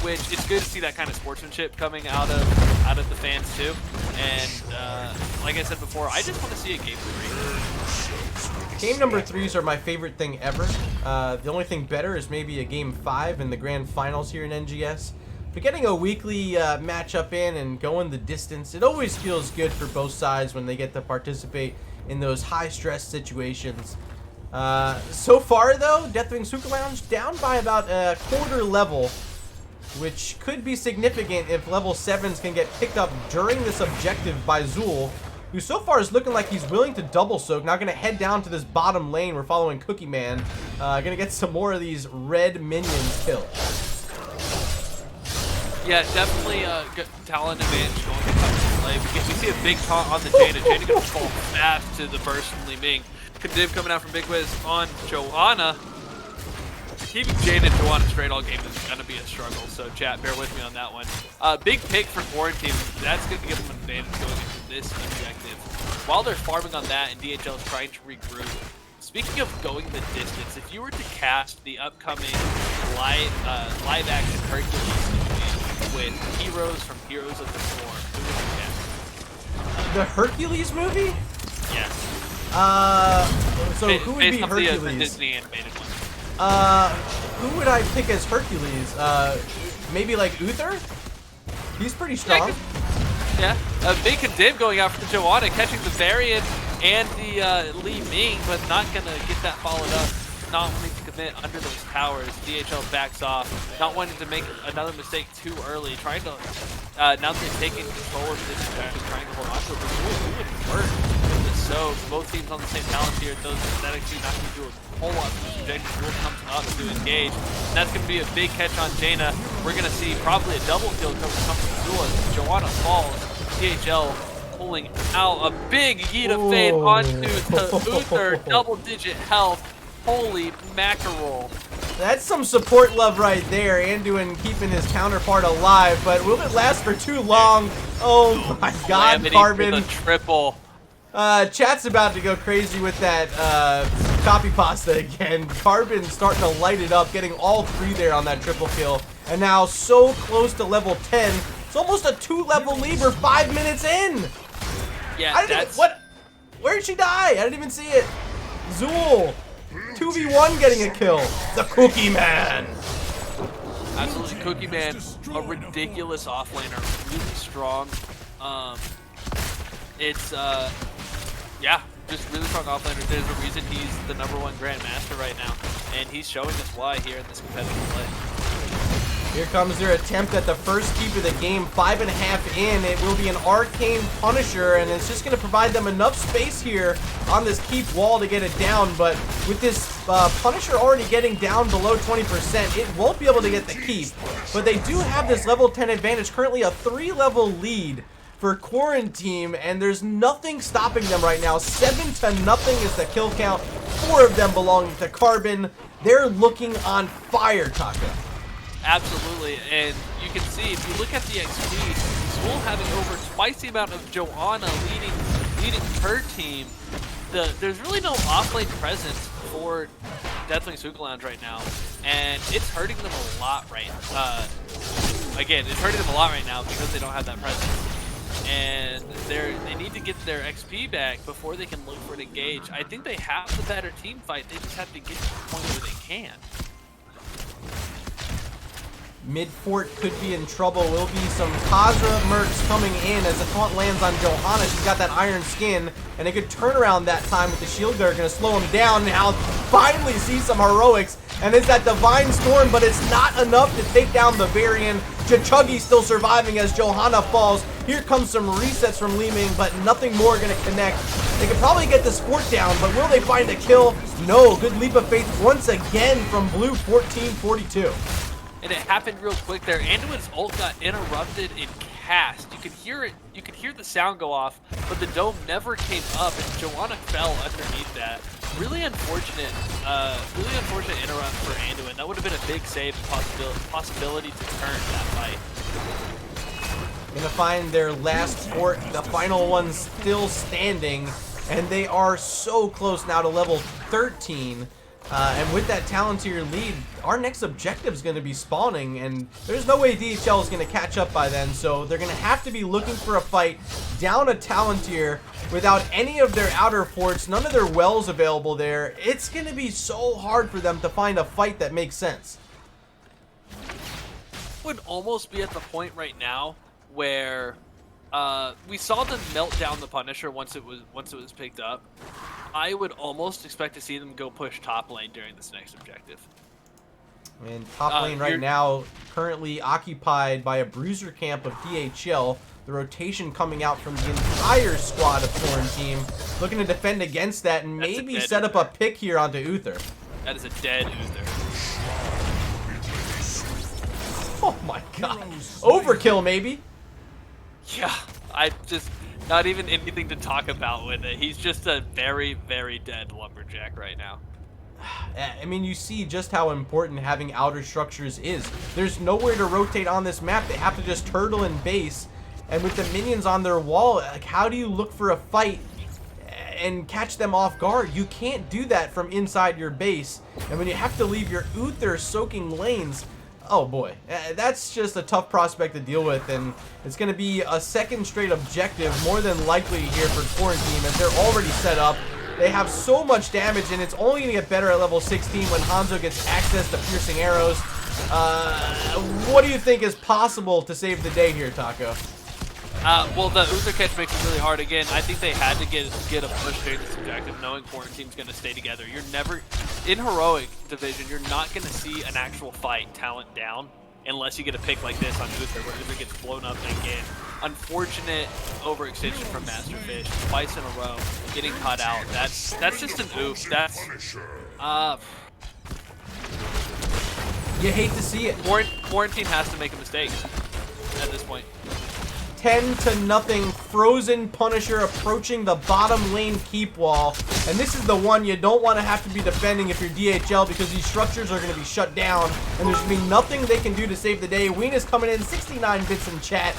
Which it's good to see that kind of sportsmanship coming out of the fans too. And like I said before, I just want to see a game 3. Game number 3s are my favorite thing ever. The only thing better is maybe a game 5 in the grand finals here in NGS. But getting a weekly matchup in and going the distance, it always feels good for both sides when they get to participate in those high-stress situations. So far, though, Deathwing's Hookah Lounge down by about a quarter level, which could be significant if level 7s can get picked up during this objective by Zool, who so far is looking like he's willing to double soak. Now going to head down to this bottom lane. We're following Cookie Man. Going to get some more of these red minions killed. Yeah, definitely good talent advantage going to touch play. We see a big taunt on the Jaina. Jaina going to fall fast to the burst from Li Ming. Kadiv coming out from Big Wiz on Joanna. Keeping Jaina and Joanna straight all game is going to be a struggle, so chat, bear with me on that one. Big pick for Quaranteam. That's going to give them an advantage going into this objective. While they're farming on that and DHL is trying to regroup, speaking of going the distance, if you were to cast the upcoming live action Hercules movie with heroes from Heroes of the Storm, who would you cast? The Hercules movie? Yes. So who would be Based off the Hercules? Disney animated one. Who would I pick as Hercules? Maybe like Uther? He's pretty strong. Yeah, a big condemn going out for the Joanna, catching the variant and the Li Ming, but not gonna get that followed up. Not wanting to commit under those towers. DHL backs off, not wanting to make another mistake too early. Trying to now that they're taking control of this objective, trying to hold on to it. But who would work with the soak? Both teams on the same talent here. Those that actually not going to do a whole lot for this objective. Will comes up to engage. And that's going to be a big catch on Jaina. We're going to see probably a double kill come from Zula. Joanna falls. DHL pulling out a big Yeet of Fate onto Uther. Double-digit health. Holy mackerel. That's some support love right there. Anduin keeping his counterpart alive, but will it last for too long? Oh my god, Carbon. The triple. Chat's about to go crazy with that copy pasta again. Carbon starting to light it up, getting all three there on that triple kill. And now so close to level 10. It's almost a 2-level lead. We're 5 minutes in. Yeah, Where did she die? I didn't even see it. Zool. 2v1 getting a kill. The Cookie Man. Absolutely, Cookie Man, a ridiculous offlaner, really strong. Yeah, just really strong offlaner. There's a reason he's the #1 Grandmaster right now, and he's showing us why here in this competitive play. Here comes their attempt at the first keep of the game. 5.5 in. It will be an Arcane Punisher, and it's just going to provide them enough space here on this keep wall to get it down. But with this Punisher already getting down below 20%, it won't be able to get the keep. But they do have this level 10 advantage, currently a 3-level lead for Quaranteam, and there's nothing stopping them right now. 7-0 is the kill count. 4 of them belonging to Carbon. They're looking on fire, Taka. Absolutely, and you can see if you look at the XP, School having over twice the amount of Joanna leading her team. There's really no offlane presence for Deathwing's Hookah Lounge right now, and it's hurting them a lot right. Again, it's hurting them a lot right now because they don't have that presence, and they need to get their XP back before they can look for an engage. I think they have the better team fight. They just have to get to the point where they can. Mid-fort could be in trouble. Will be some Kaza mercs coming in as the taunt lands on Johanna. She's got that iron skin, and a good turnaround that time with the shield guard. Going to slow him down. Now finally see some heroics, and it's that Divine Storm, but it's not enough to take down the Varian. Chuggy still surviving as Johanna falls. Here comes some resets from Li Ming, but nothing more going to connect. They could probably get the sport down, but will they find a kill? No. Good leap of faith once again from Blue 1442. And it happened real quick there. Anduin's ult got interrupted in cast. You could hear it. You could hear the sound go off, but the dome never came up, and Joanna fell underneath that. Really unfortunate interrupt for Anduin. That would have been a big save and possibility to turn that fight. Gonna find their last fort, the final one still standing, and they are so close now to level 13. And with that Talontier lead, our next objective is going to be spawning, and there's no way DHL is going to catch up by then, so they're going to have to be looking for a fight down a Talontier without any of their outer forts, none of their wells available there. It's going to be so hard for them to find a fight that makes sense. would almost be at the point right now where we saw them melt down the Punisher once it was picked up. I would almost expect to see them go push top lane during this next objective. And top lane right now currently occupied by a bruiser camp of DHL. The rotation coming out from the entire squad of Quaranteam, looking to defend against that and maybe set up a pick here onto Uther. That is a dead Uther. Oh my god. Overkill maybe? Yeah, I just, not even anything to talk about with it. He's just a very, very dead lumberjack right now. I mean, you see just how important having outer structures is. There's nowhere to rotate on this map. They have to just turtle in base. And with the minions on their wall, like, how do you look for a fight and catch them off guard? You can't do that from inside your base. And when you have to leave your Uther soaking lanes, oh boy, that's just a tough prospect to deal with. And it's going to be a second straight objective, more than likely here for Quaranteam, as they're already set up. They have so much damage, and it's only going to get better at level 16 when Hanzo gets access to piercing arrows. What do you think is possible to save the day here, Taco? Well, the Uther catch makes it really hard. Again, I think they had to get a push during this objective, knowing Quaranteam's going to stay together. You're never, in Heroic Division, you're not going to see an actual fight talent down unless you get a pick like this on Uther, where Uther gets blown up again. Unfortunate overextension from Masterfish, twice in a row, getting caught out. That's just an oof. That's, you hate to see it. Quaranteam has to make a mistake at this point. 10-0 Frozen Punisher approaching the bottom lane keep wall. And this is the one you don't want to have to be defending if you're DHL, because these structures are going to be shut down and there's going to be nothing they can do to save the day. Ween is coming in, 69 bits in chat,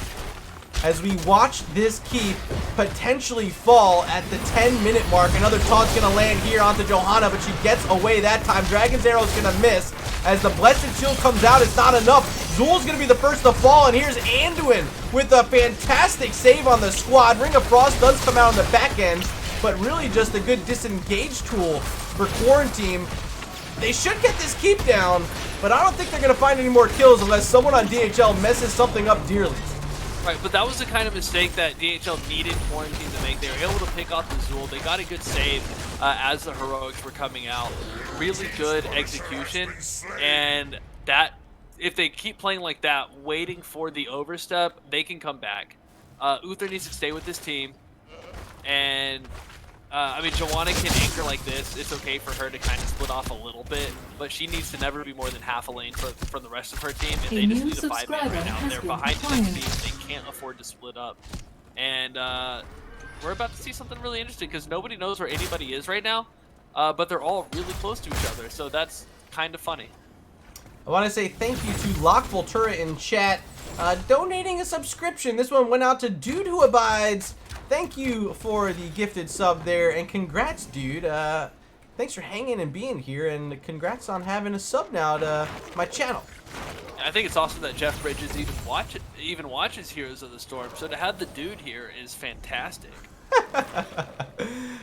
as we watch this keep potentially fall at the 10-minute mark. Another taunt's going to land here onto Johanna, but she gets away that time. Dragon's Arrow is going to miss. As the Blessed Shield comes out, it's not enough. Zul's going to be the first to fall, and here's Anduin with a fantastic save on the squad. Ring of Frost does come out on the back end, but really just a good disengage tool for Quaranteam. They should get this keep down, but I don't think they're going to find any more kills unless someone on DHL messes something up dearly. Right, but that was the kind of mistake that DHL needed Quaranteam to make. They were able to pick off the Zul. They got a good save as the heroics were coming out. Really good execution, and that, if they keep playing like that, waiting for the overstep, they can come back. Uther needs to stay with this team, and I mean, Joanna can anchor like this. It's okay for her to kind of split off a little bit, but she needs to never be more than half a lane from the rest of her team, and they just need a 5-man right now. They're behind the next team. They can't afford to split up. And we're about to see something really interesting, because nobody knows where anybody is right now, but they're all really close to each other, so that's kind of funny. I want to say thank you to Lockful Turret in chat, donating a subscription. This one went out to Dude Who Abides. Thank you for the gifted sub there, and congrats, dude. Thanks for hanging and being here, and congrats on having a sub now to my channel. I think it's awesome that Jeff Bridges even watches Heroes of the Storm, so to have the dude here is fantastic.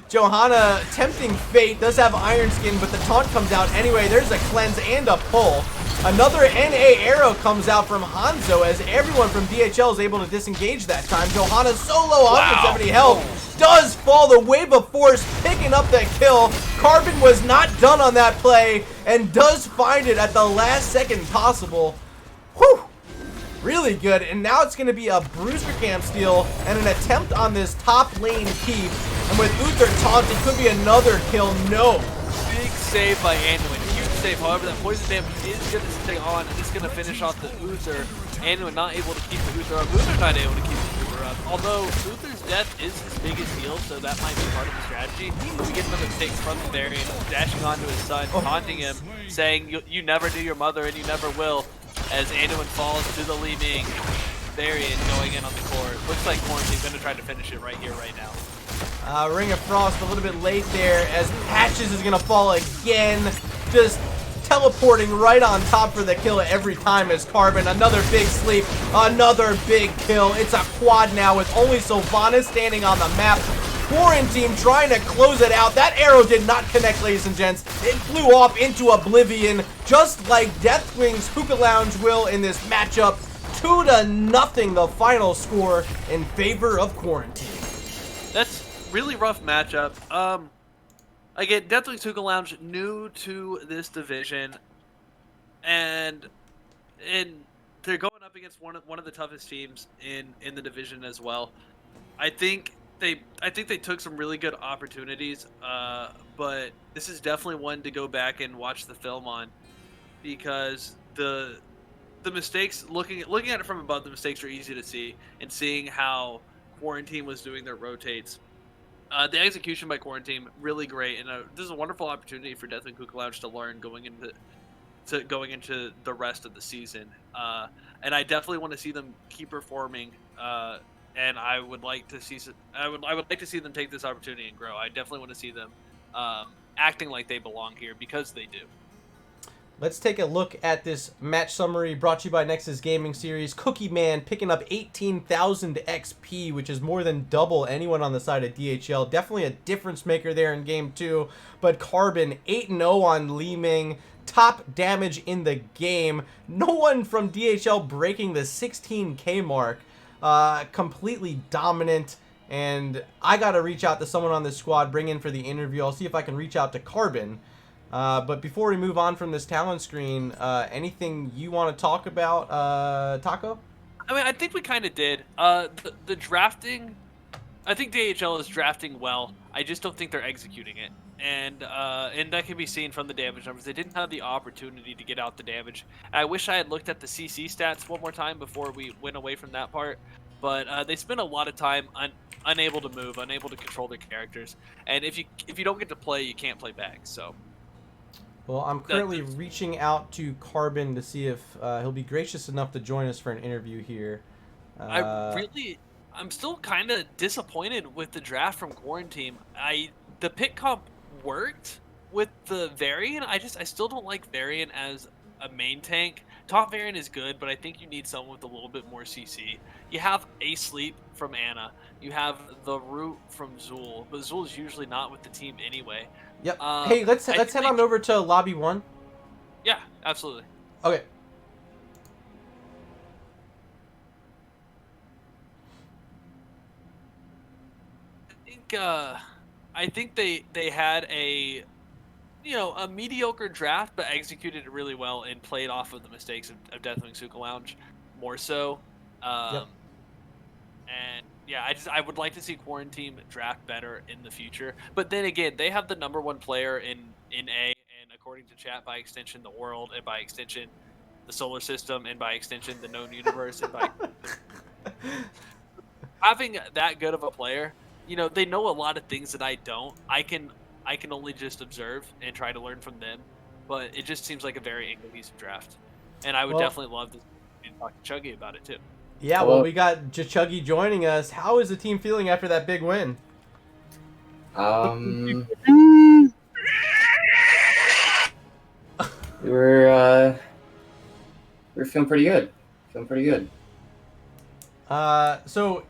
Johanna tempting fate, does have Iron Skin, but the taunt comes out anyway. There's a cleanse and a pull. Another NA arrow comes out from Hanzo, as everyone from DHL is able to disengage that time. Johanna solo, 170 health, does fall. The wave of force picking up that kill. Carbon was not done on that play and does find it at the last second possible. Whew. Really good, and now it's going to be a Bruiser Camp steal and an attempt on this top lane keep. And with Uther taunting, could be another kill. No. Big save by Anduin. Huge save. However, that poison damage is going to stay on, and it's going to finish off the Uther. Anduin not able to keep the Uther up. Uther not able to keep the Uther up. Although Uther's death is his biggest deal, so that might be part of the strategy. But we get another mistake from the Varian, dashing onto his son, taunting him, saying, you never knew your mother and you never will. As Anduin falls to the Li-Ming, Varian going in on the core. Looks like Quaranteam going to try to finish it right here, right now. Ring of Frost a little bit late there, as Patches is going to fall again. Just teleporting right on top for the kill every time as Carbon. Another big sleep, another big kill. It's a quad now with only Sylvanas standing on the map. Quaranteam trying to close it out. That arrow did not connect, ladies and gents. It flew off into oblivion, just like Deathwing's Hookah Lounge will in this matchup. 2-0, the final score in favor of Quaranteam. That's really rough matchup. Again, Deathwing's Hookah Lounge new to this division, and they're going up against one of the toughest teams in the division as well. I think they took some really good opportunities, but this is definitely one to go back and watch the film on, because the mistakes, looking at it from above, the mistakes are easy to see, and seeing how Quarantine was doing their rotates. The execution by Quarantine really great, and this is a wonderful opportunity for Deathwing Hookah Lounge to learn going into the rest of the season. And I definitely want to see them keep performing. And I would like to see them take this opportunity and grow. I definitely want to see them acting like they belong here, because they do. Let's take a look at this match summary brought to you by Nexus Gaming Series. Cookie Man picking up 18,000 XP, which is more than double anyone on the side of DHL. Definitely a difference maker there in Game 2. But Carbon 8-0 on Li Ming. Top damage in the game. No one from DHL breaking the 16K mark. Completely dominant. And I got to reach out to someone on this squad, bring in for the interview. I'll see if I can reach out to Carbon. But before we move on from this talent screen, anything you want to talk about, Taco? I mean, I think we kind of did. The drafting, I think DHL is drafting well. I just don't think they're executing it. And that can be seen from the damage numbers. They didn't have the opportunity to get out the damage. I wish I had looked at the CC stats one more time before we went away from that part. But they spent a lot of time unable to move, unable to control their characters. And if you don't get to play, you can't play back. So. Well, I'm currently reaching out to Carbon to see if he'll be gracious enough to join us for an interview here. I'm still kind of disappointed with the draft from Quarantine. The pick comp worked with the Varian. I still don't like Varian as a main tank. Top Varian is good, but I think you need someone with a little bit more CC. You have a Sleep from Ana. You have the Root from Zool, but Zool is usually not with the team anyway. Yep. Hey, let's head on over to Lobby 1. Yeah, absolutely. Okay. I think they had a mediocre draft, but executed it really well and played off of the mistakes of Deathwing Hookah Lounge more so. Yep. And yeah, I would like to see Quarantine draft better in the future. But then again, they have the #1 player in A, and according to chat, by extension, the world, and by extension, the solar system, and by extension, the known universe, and by having that good of a player, they know a lot of things that I don't. I can only just observe and try to learn from them, but it just seems like a very incohesive draft. And I would definitely love to talk to Chuggy about it too. Yeah, well, we got Chuggy joining us. How is the team feeling after that big win? We're feeling pretty good. So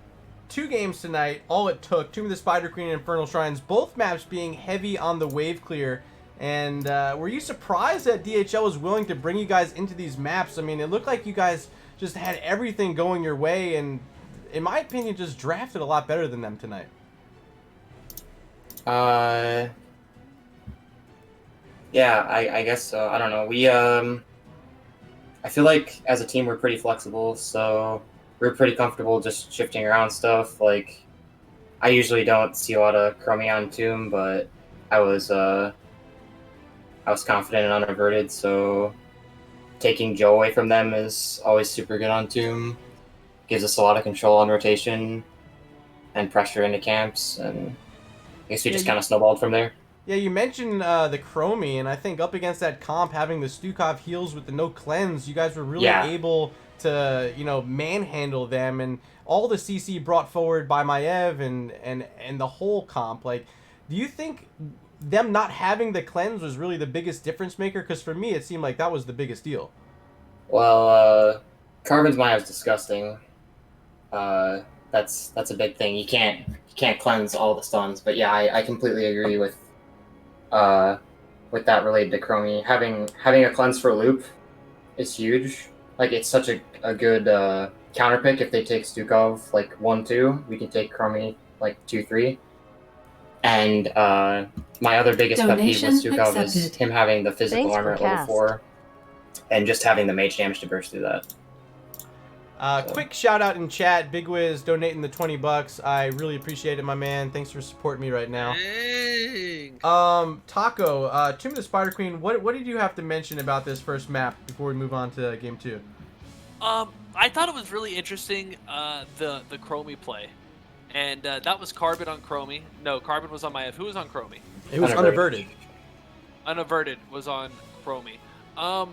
2 games tonight. All it took, Tomb of the Spider Queen and Infernal Shrines, both maps being heavy on the wave clear. And were you surprised that DHL was willing to bring you guys into these maps? I mean, it looked like you guys just had everything going your way, and in my opinion, just drafted a lot better than them tonight. Yeah, I guess so. I don't know. We I feel like as a team we're pretty flexible, so we're pretty comfortable just shifting around stuff. Like, I usually don't see a lot of Chromie on Tomb, but I was confident and unaverted, so taking Joe away from them is always super good on Tomb. Gives us a lot of control on rotation and pressure into camps, and I guess we just kind of snowballed from there. Yeah, you mentioned the Chromie, and I think up against that comp, having the Stukov heals with the no cleanse, you guys were really able to, manhandle them, and all the CC brought forward by Maev and the whole comp. Like, do you think them not having the cleanse was really the biggest difference maker? Because for me, it seemed like that was the biggest deal. Well, Carbon's Maya is disgusting. that's a big thing. You can't cleanse all the stuns. But yeah, I completely agree with that related to Chromie. Having a cleanse for loop is huge. Like it's such a good counter pick if they take Stukov like 1-2. We can take Chromie like 2-3. And my other biggest pet peeve with Stukov is him having the physical armor at level 4 and just having the mage damage to burst through that. Quick shout out in chat, Big Wiz donating the $20. I really appreciate it, my man. Thanks for supporting me right now. Dang. Taco, Tomb of the Spider Queen, what did you have to mention about this first map before we move on to game 2? I thought it was really interesting, the Chromie play. And that was Carbon on Chromie. No, Carbon was on my F. Who was on Chromie? It was unaverted. Unaverted was on Chromie. I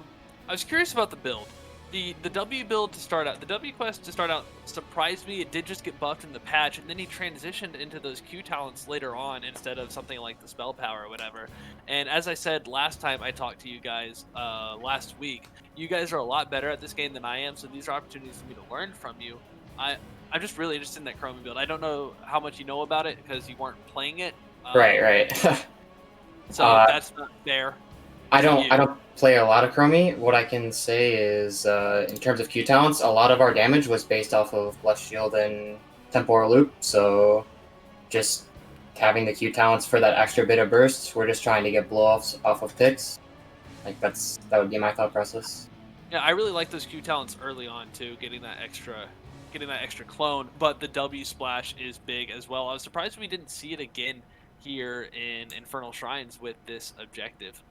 was curious about the build. The W build to start out, the W quest to start out surprised me. It did just get buffed in the patch, and then he transitioned into those Q talents later on instead of something like the spell power or whatever. And as I said last time I talked to you guys last week, you guys are a lot better at this game than I am, so these are opportunities for me to learn from you. I'm just really interested in that Chromie build. I don't know how much you know about it because you weren't playing it. Right. So that's not fair. I don't play a lot of Chromie. What I can say is, in terms of Q talents, a lot of our damage was based off of Blessed Shield and Temporal Loop. So, just having the Q talents for that extra bit of burst, we're just trying to get blow-offs off of ticks. Like that would be my thought process. Yeah, I really like those Q talents early on too, getting that extra clone. But the W splash is big as well. I was surprised we didn't see it again here in Infernal Shrines with this objective.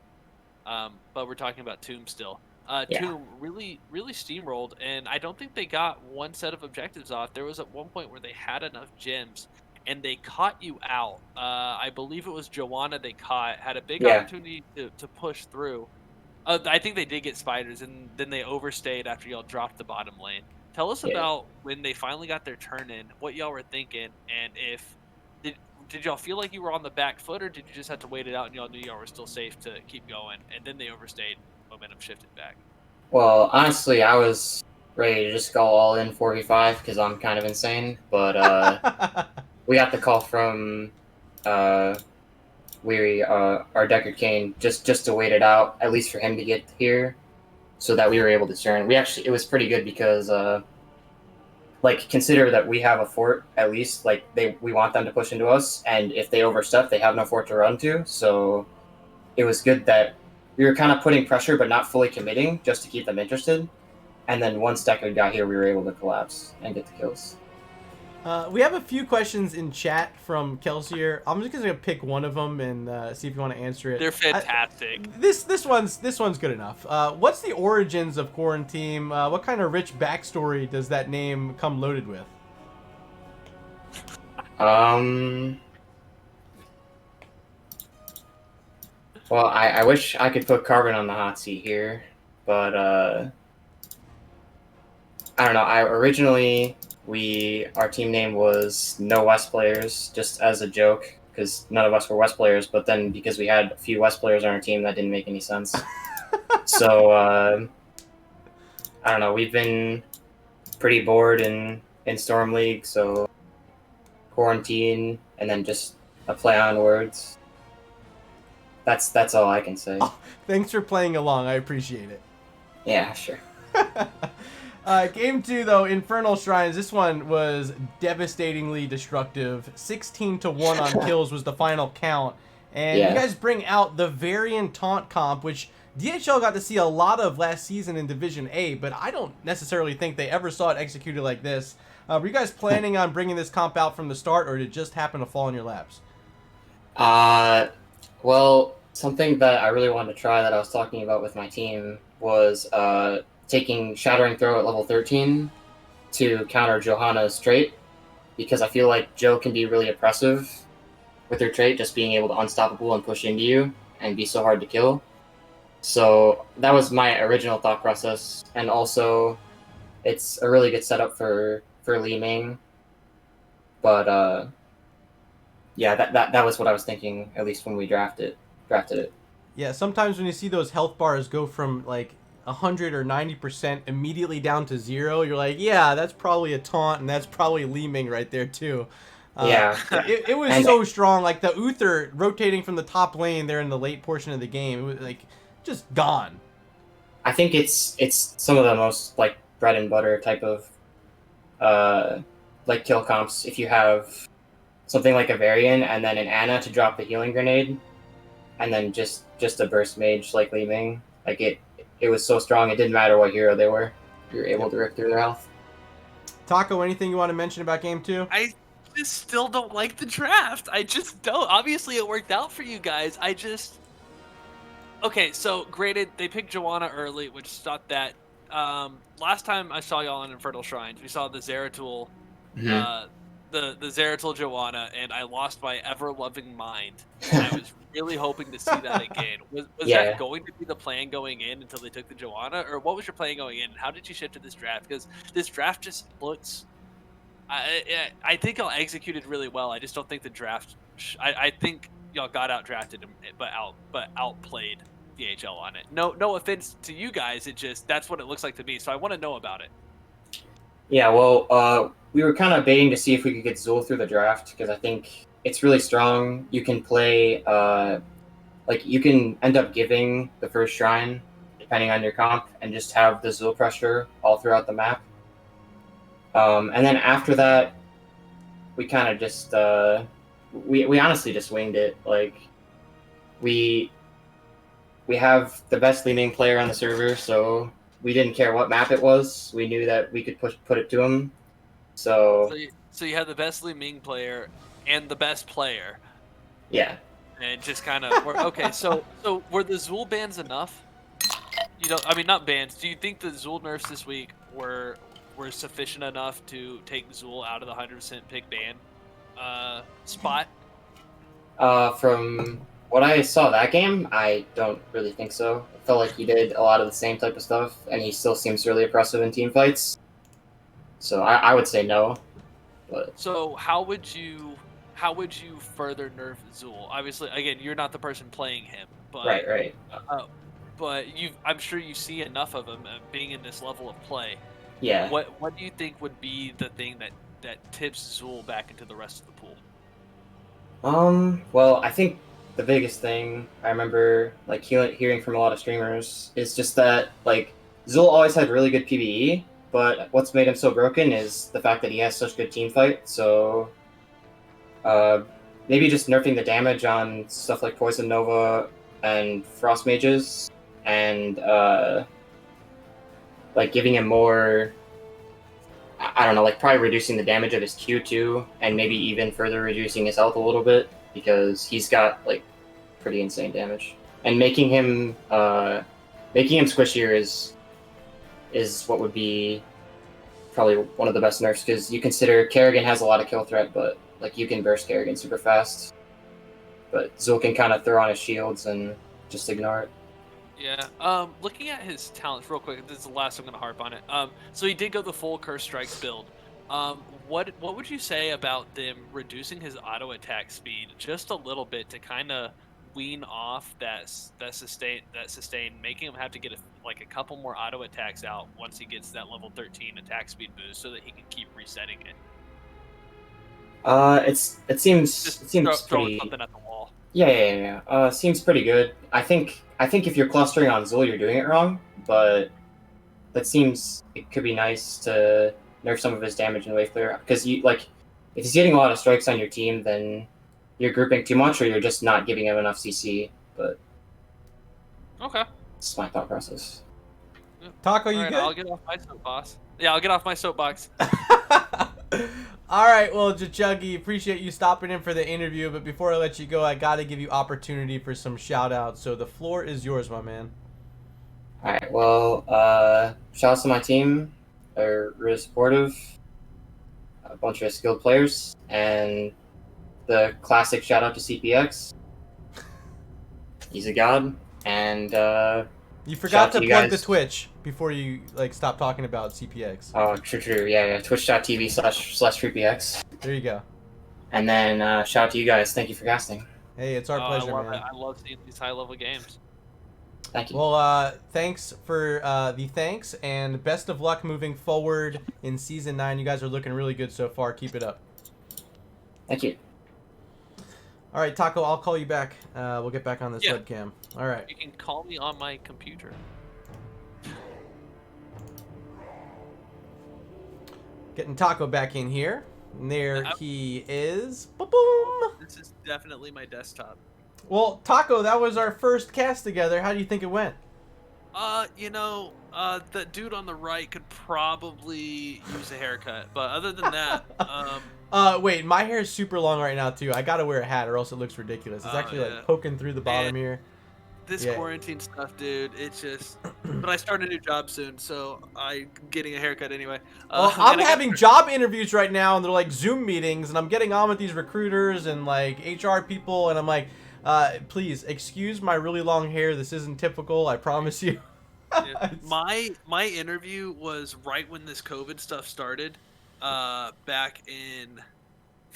But we're talking about Tomb still. Yeah. Tomb really steamrolled, and I don't think they got one set of objectives off. There was at one point where they had enough gems, and they caught you out. I believe it was Joanna they caught, had a big opportunity to push through. I think they did get spiders, and then they overstayed after y'all dropped the bottom lane. Tell us about when they finally got their turn in, what y'all were thinking, and if did y'all feel like you were on the back foot, or did you just have to wait it out and y'all knew y'all were still safe to keep going, and then they overstayed, momentum shifted back? Well, honestly, I was ready to just go all in 4v5 because I'm kind of insane, but we got the call from Weary, our Deckard Kane, just to wait it out, at least for him to get here, so that we were able to turn. It was pretty good because like, consider that we have a fort, at least. Like, we want them to push into us, and if they overstep, they have no fort to run to. So it was good that we were kind of putting pressure, but not fully committing, just to keep them interested. And then once Deckard got here, we were able to collapse and get the kills. We have a few questions in chat from Kelsier. I'm just gonna pick one of them and see if you want to answer it. They're fantastic. This one's good enough. What's the origins of Quaranteam? What kind of rich backstory does that name come loaded with? Well, I wish I could put Carbon on the hot seat here, but I don't know. Originally, our team name was No West Players, just as a joke, because none of us were West players, but then because we had a few West players on our team, that didn't make any sense. So, I don't know, we've been pretty bored in Storm League, so Quarantine, and then just a play on words. That's all I can say. Oh, thanks for playing along, I appreciate it. Yeah, sure. Game 2, though, Infernal Shrines. This one was devastatingly destructive. 16-1 on kills was the final count. And you guys bring out the Varian Taunt comp, which DHL got to see a lot of last season in Division A, but I don't necessarily think they ever saw it executed like this. Were you guys planning on bringing this comp out from the start, or did it just happen to fall in your laps? Well, something that I really wanted to try that I was talking about with my team was taking Shattering Throw at level 13 to counter Johanna's trait, because I feel like Jo can be really oppressive with her trait, just being able to unstoppable and push into you and be so hard to kill. So that was my original thought process, and also it's a really good setup for Li Ming. But yeah, that was what I was thinking, at least when we drafted it. Yeah, sometimes when you see those health bars go from like 100 or 90% immediately down to 0, you're like, yeah, that's probably a taunt, and that's probably Li Ming right there too. Yeah. It was And- so strong. Like the Uther rotating from the top lane there in the late portion of the game, it was like just gone. I think it's some of the most like bread and butter type of like kill comps. If you have something like a Varian and then an Ana to drop the healing grenade, and then just a burst mage like Li Ming, like it was so strong. It didn't matter what hero they were. You were able to rip through their health. Taco, anything you want to mention about game 2? I just still don't like the draft. I just don't. Obviously, it worked out for you guys. Okay, so granted, they picked Joanna early, which stopped that. Last time I saw y'all on Infernal Shrines, we saw the Zeratul, the Zeratul Joanna, and I lost my ever-loving mind. And I was really hoping to see that again. Was that going to be the plan going in until they took the Joanna, or what was your plan going in? How did you shift to this draft? Because this draft just looks. I think y'all executed really well. I just don't think the draft. I think y'all got out drafted, but outplayed DHL on it. No offense to you guys. It just that's what it looks like to me. So I want to know about it. Yeah, well, we were kind of baiting to see if we could get Zul through the draft because I think it's really strong. You can play, like you can end up giving the first shrine depending on your comp and just have the Zul pressure all throughout the map. And then after that, we kind of just we honestly just winged it. Like we have the best leading player on the server, so we didn't care what map it was. We knew that we could put it to him. So you have the best Li Ming player and the best player. Yeah. And just kind of okay. So were the Zul bans enough? You know, I mean, not bans. Do you think the Zul nerfs this week were sufficient enough to take Zul out of the 100% pick ban spot? From what I saw that game, I don't really think so. I felt like he did a lot of the same type of stuff, and he still seems really oppressive in team fights. So I would say no. But so how would you further nerf Zul? Obviously, again, you're not the person playing him, but right. But I'm sure you see enough of him being in this level of play. Yeah. What do you think would be the thing that tips Zul back into the rest of the pool? Well, I think the biggest thing I remember, like hearing from a lot of streamers, is just that like Zul always had really good PvE, but what's made him so broken is the fact that he has such good team fight. So, maybe just nerfing the damage on stuff like Poison Nova and Frost Mages, and like giving him more. I don't know, like probably reducing the damage of his Q too, and maybe even further reducing his health a little bit because he's got like pretty insane damage. And making him squishier is what would be probably one of the best nerfs because you consider Kerrigan has a lot of kill threat, but like you can burst Kerrigan super fast. But Zul can kind of throw on his shields and just ignore it. Yeah. Looking at his talents real quick, this is the last I'm going to harp on it. So he did go the full Curse Strikes build. What would you say about them reducing his auto attack speed just a little bit to kind of wean off that sustain, making him have to get a couple more auto attacks out once he gets that level 13 attack speed boost, so that he can keep resetting it? It seems throwing pretty. something at the wall. Yeah. Seems pretty good. I think if you're clustering on Zul, you're doing it wrong. But that seems it could be nice to nerf some of his damage in wave clear because if he's getting a lot of strikes on your team, then you're grouping too much, or you're just not giving him enough CC. But okay, it's my thought process. Taco, you right, good? I'll get off my soapbox. Yeah, I'll get off my soapbox. All right, well, Jachuggy, appreciate you stopping in for the interview, but before I let you go, I got to give you opportunity for some shout-outs, so the floor is yours, my man. All right, well, shout out to my team. They're really supportive, a bunch of skilled players, and the classic shout-out to CPX. He's a god, and you forgot to you plug guys. the Twitch before you stop talking about CPX. Oh, true. Yeah. Twitch.tv/3px. There you go. And then shout out to you guys. Thank you for casting. Hey, it's our pleasure, I love man. it. I love seeing these high-level games. Thank you. Well, thanks for the thanks, and best of luck moving forward in Season 9. You guys are looking really good so far. Keep it up. Thank you. All right, Taco, I'll call you back. We'll get back on this Yeah. webcam. All right. You can call me on my computer. Getting Taco back in here. And there I- he is. Boom. This is definitely my desktop. Well, Taco, that was our first cast together. How do you think it went? The dude on the right could probably use a haircut, but other than that, Wait, my hair is super long right now too. I gotta wear a hat or else it looks ridiculous. It's Oh, actually yeah. like poking through the bottom And here. this Yeah. quarantine stuff, dude, it's just. But I start a new job soon, so I'm getting a haircut anyway. Well, And I'm I got- having job interviews right now, and they're like Zoom meetings, and I'm getting on with these recruiters and like HR people, and I'm like, please excuse my really long hair. This isn't typical. I promise you. Yeah. My interview was right when this COVID stuff started, back in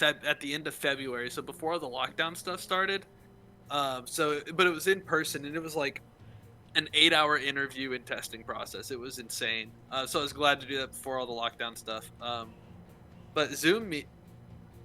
at the end of February, so before all the lockdown stuff started. But it was in person, and it was like an 8-hour interview and testing process. It was insane. So I was glad to do that before all the lockdown stuff. But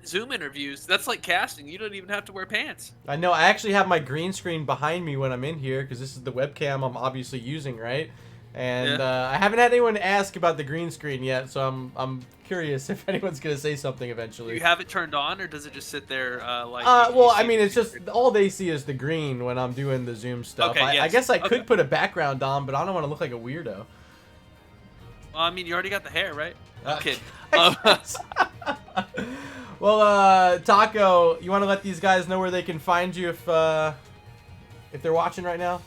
Zoom interviews, that's like casting. You don't even have to wear pants. I know. I actually have my green screen behind me when I'm in here because this is the webcam I'm obviously using, right? And I haven't had anyone ask about the green screen yet, so I'm curious if anyone's gonna say something Do eventually. you have it turned on, or does it just sit there like? Well, I mean, it's just all they see is the green when I'm doing the Zoom stuff. Okay, I yes. guess I could Okay. put a background on, but I don't want to look like a weirdo. Well, I mean, you already got the hair, right? I'm kidding. Well, Taco, you want to let these guys know where they can find you if they're watching right now?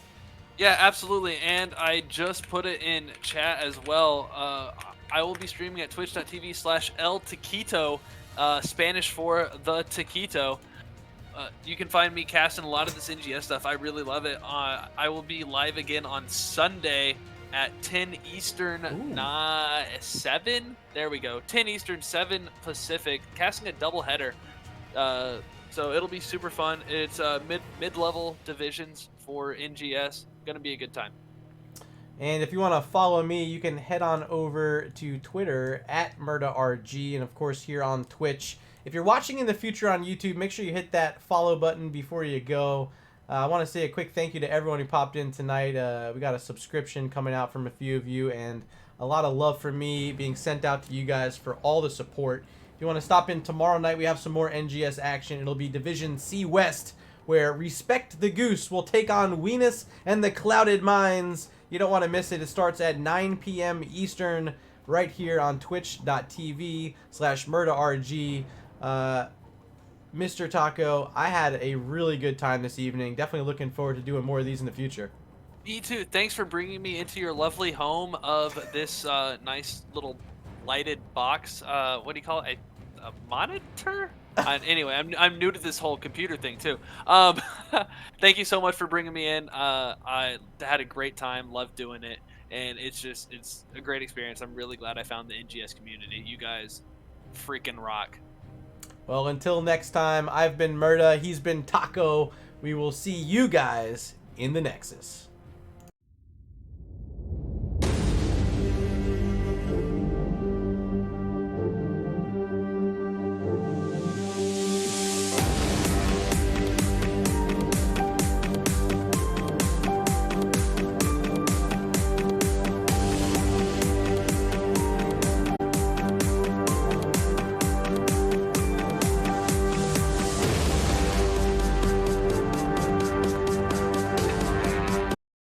Yeah, absolutely. And I just put it in chat as well. I will be streaming at twitch.tv/El Taquito, Spanish for the Taquito. You can find me casting a lot of this NGS stuff. I really love it. I will be live again on Sunday at 10 Eastern, 7. There we go. 10 Eastern, 7 Pacific, casting a doubleheader. So it'll be super fun. It's mid-level divisions for NGS. Gonna be a good time. And if you want to follow me, you can head on over to Twitter at MurdaRG, and of course here on Twitch. If you're watching in the future on YouTube, make sure you hit that follow button before you go. I want to say a quick thank you to everyone who popped in tonight. We got a subscription coming out from a few of you, and a lot of love from me being sent out to you guys for all the support. If you want to stop in tomorrow night, we have some more NGS action. It'll be Division C West, where Respect the Goose will take on Weenus and the Clouded Minds. You don't want to miss it. It starts at 9 p.m. Eastern right here on twitch.tv/MurdaRG. Mr. Taco, I had a really good time this evening. Definitely looking forward to doing more of these in the future. Me too. Thanks for bringing me into your lovely home of this nice little lighted box. What do you call it? A monitor? Anyway, I'm new to this whole computer thing too. Thank you so much for bringing me in. I had a great time, loved doing it, and it's a great experience. I'm really glad I found the NGS community. You guys freaking rock. Well, until next time, I've been Murda, he's been Taco. We will see you guys in the Nexus.